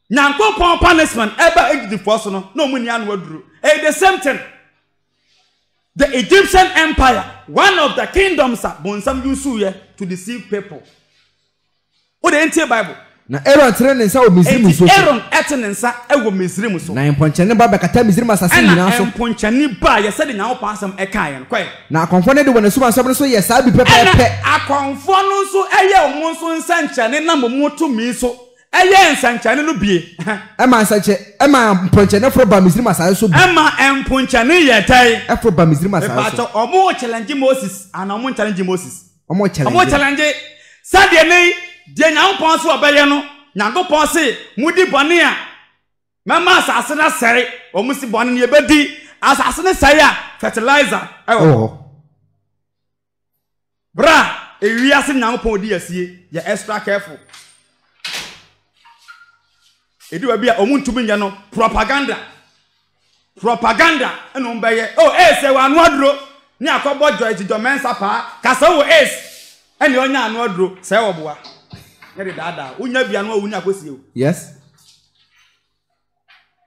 Nyankopon punishment eba Egypt force no mu ni anu aduru the same thing the Egyptian empire one of the kingdoms bonsam yusu ye to deceive people o de enti Bible na Aaron training sa o Misri so Aaron etenensa e wo Misri so na emponche ne ba bekata Misri asase nyina so emponche ni ba ye se de Nyankopon asem e kan ye no kwai na akonfo ne de wona suma so so ye sa bi pepepe akonfo no so eye o mo so nsanchane na mo to mi so eye nsanchane no bie e ma nsanche e ma emponche ne fro ba Misri asase so e ma emponche ne ye tai e fro ba Misri asase so o mo challenge Moses ana mo challenge Moses o mo challenge sade ne de Nyankopon so obeye no Nyankopon se mudi bone a mema asase na sere o musi bone ne ebedi asase ne sere a fertilizer bra ewiase Nyankopon di asie ya extra careful edi wa bia omuntumi nya no propaganda eno mbeye se wa anu aduro ni akobo joy tijo mensa pa kasa wo ene onya anu aduro se wo boa yede dada unya bia no unya kosie o yes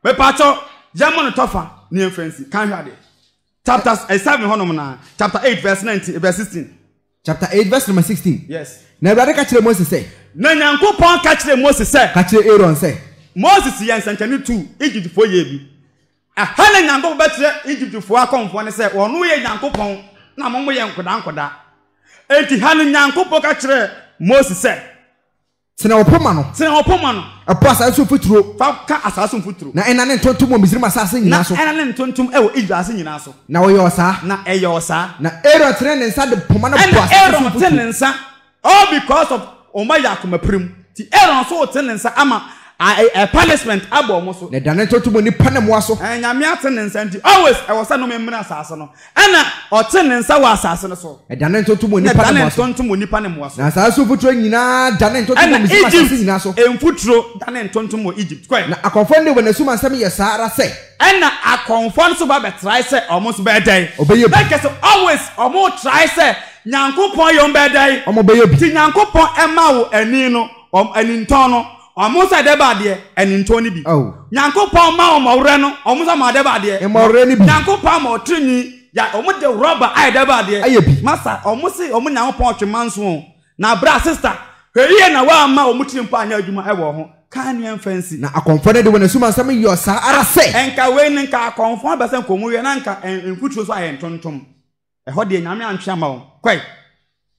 me pacho jamon tofa ni influence kan hwade chapters 7 honom na chapter 8 verse 19 verse 16 chapter 8 verse number 16 yes na Abraham ka kire Moses say na Nyankopon ka kire Moses say ka kire Aaron say Moses yen sanchani 2 Egypt fo ye bi ahana Nyankopon ba kire Egypt fo akonfo ne say ono ye Nyankopon na mo ye nkoda enti hanu Nyankopon ka kire Moses say sena opoma no apo asase futuro fa ka asase futuro na ena ne ntontom o Misri asase nyina so na ena ne ntontom e wo Egypt asase nyina so na wo yosa na eyosa na Aaron trene ne nsa de poma na po asase Aaron trene nsa all because of omaya komaprim ti Aaron so trene nsa ama a punishment abo mo so na dane ntontom ni pa ne mo aso nyame atene nsa nti always e wo sa no memra asase no ena o trene nsa wa asase no so dane ntontom ni pa ne mo aso ntontom ni pa ne mo aso na asase futuro nyina dane ntontom o Misri asase nyina so enfuturo dane ntontom o Egypt kwai na akonfo ne wona suma nsam ye saara se ena akonfo so ba betrai se omo so be dai obeye because always omo try se Nyankopon yo be dai omo be ye bi ti Nyankopon ema wo ani no ani nton no Omo say de ba de enento ni bi. Nyankopon ma omawre no, omo say ma de ba de. Omawre ni bi. Nyankopon ma otrini ya omo de rubber ai de ba de. Masa omo say omo Nyankopon otwemanso na bra sister. Heye na wa ma omo tirimpa anya adwuma e wo ho. Kan yan fancy na akonfo de wona suma nsam yo sa ara se. Enka we ni nka akonfo abese nkomu ye na nka enfutuo so ayentontom. E ho de nyame antwe ama wo. Kwai.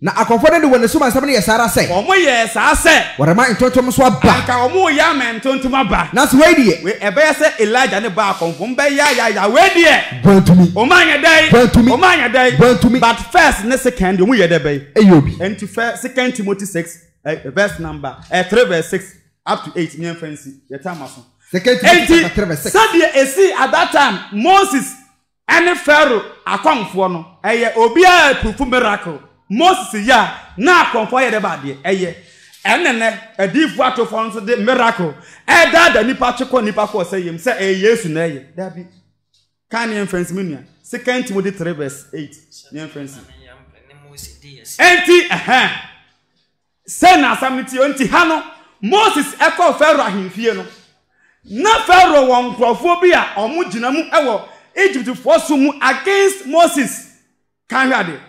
Na akonfo de wona suma nsam ne ye sa ara se. Omo ye sa se. Warama ntontom so aba. Nka omo ya ma ntontom aba. Na so we die. We ebe ye se Elijah ne ba akonfo mbe ya we die. Bantumi. O ma anya dai. Bantumi. O ma anya dai. Bantumi. But first ne second omo ye de bai. Eyobi. And to first 2 Timothy 6 verse number 3 verse 6 up to 8 near fancy your time aso. 2 Timothy 3 verse 6. Sadia esi at that time Moses and Pharaoh akonfo no eye obi a proof miracle Moses ya na akonfo ye de ba de eye enene adifu atofo nso de miracle da nipa cheko nipa ko say yem say Yesu na eye da bi kan near fancy menua 2 Timothy 3 verse 8 near fancy enti say na samiti enti ha no Moses echo Pharaoh ahimfie no na Pharaoh won krofo bi a omo gina mu ewo Egypt force mu against Moses kan hwade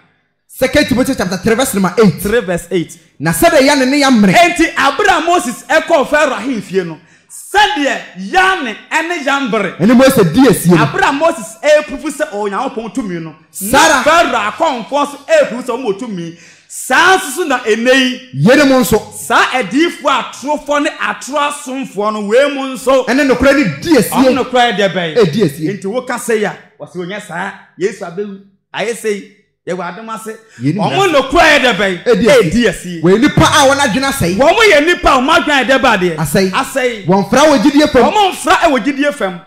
2 Timothy chapter 3 verse number 8 3 verse 8 na sade ya ne ya mre enti abra Moses echo Pharaoh ahimfie no sade ya ne ene jambre ene Moses di esie abra Moses proof se Onyankopon tumi no Sarah Pharaoh akonfo so proof se omo tumi Sansu na enei yene mo nso sa edifu atrofo ne atroasomfo no we mo nso ene no kra ni di esie ono kra de ben di esie enti wo ka se ya wose onya sa Yesu abewu ayesei ye wa adamase omo no kra de ben di esie we nipa a wona dwena sei wo mo ye nipa o ma dwan de ba de asei won fra wogidie fam omo fra e wogidie fam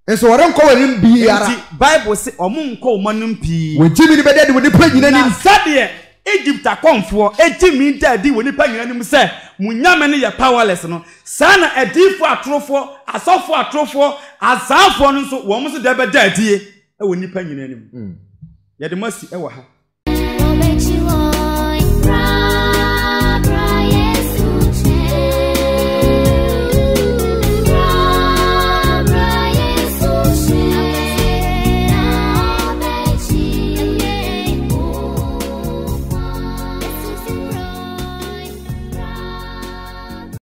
enso wore nko wani bi ara enti Bible say omo nko o manum pi wogimi ni bede de woni pa nyina ni sade Egypt akonfo ejimi dadi woni pa nyina nim se munyame ne ye powerless no sana edifu atrofo asofo atrofo azafo no so wo mo so de be dadi e woni pa nyina nim ye de masi e wa ha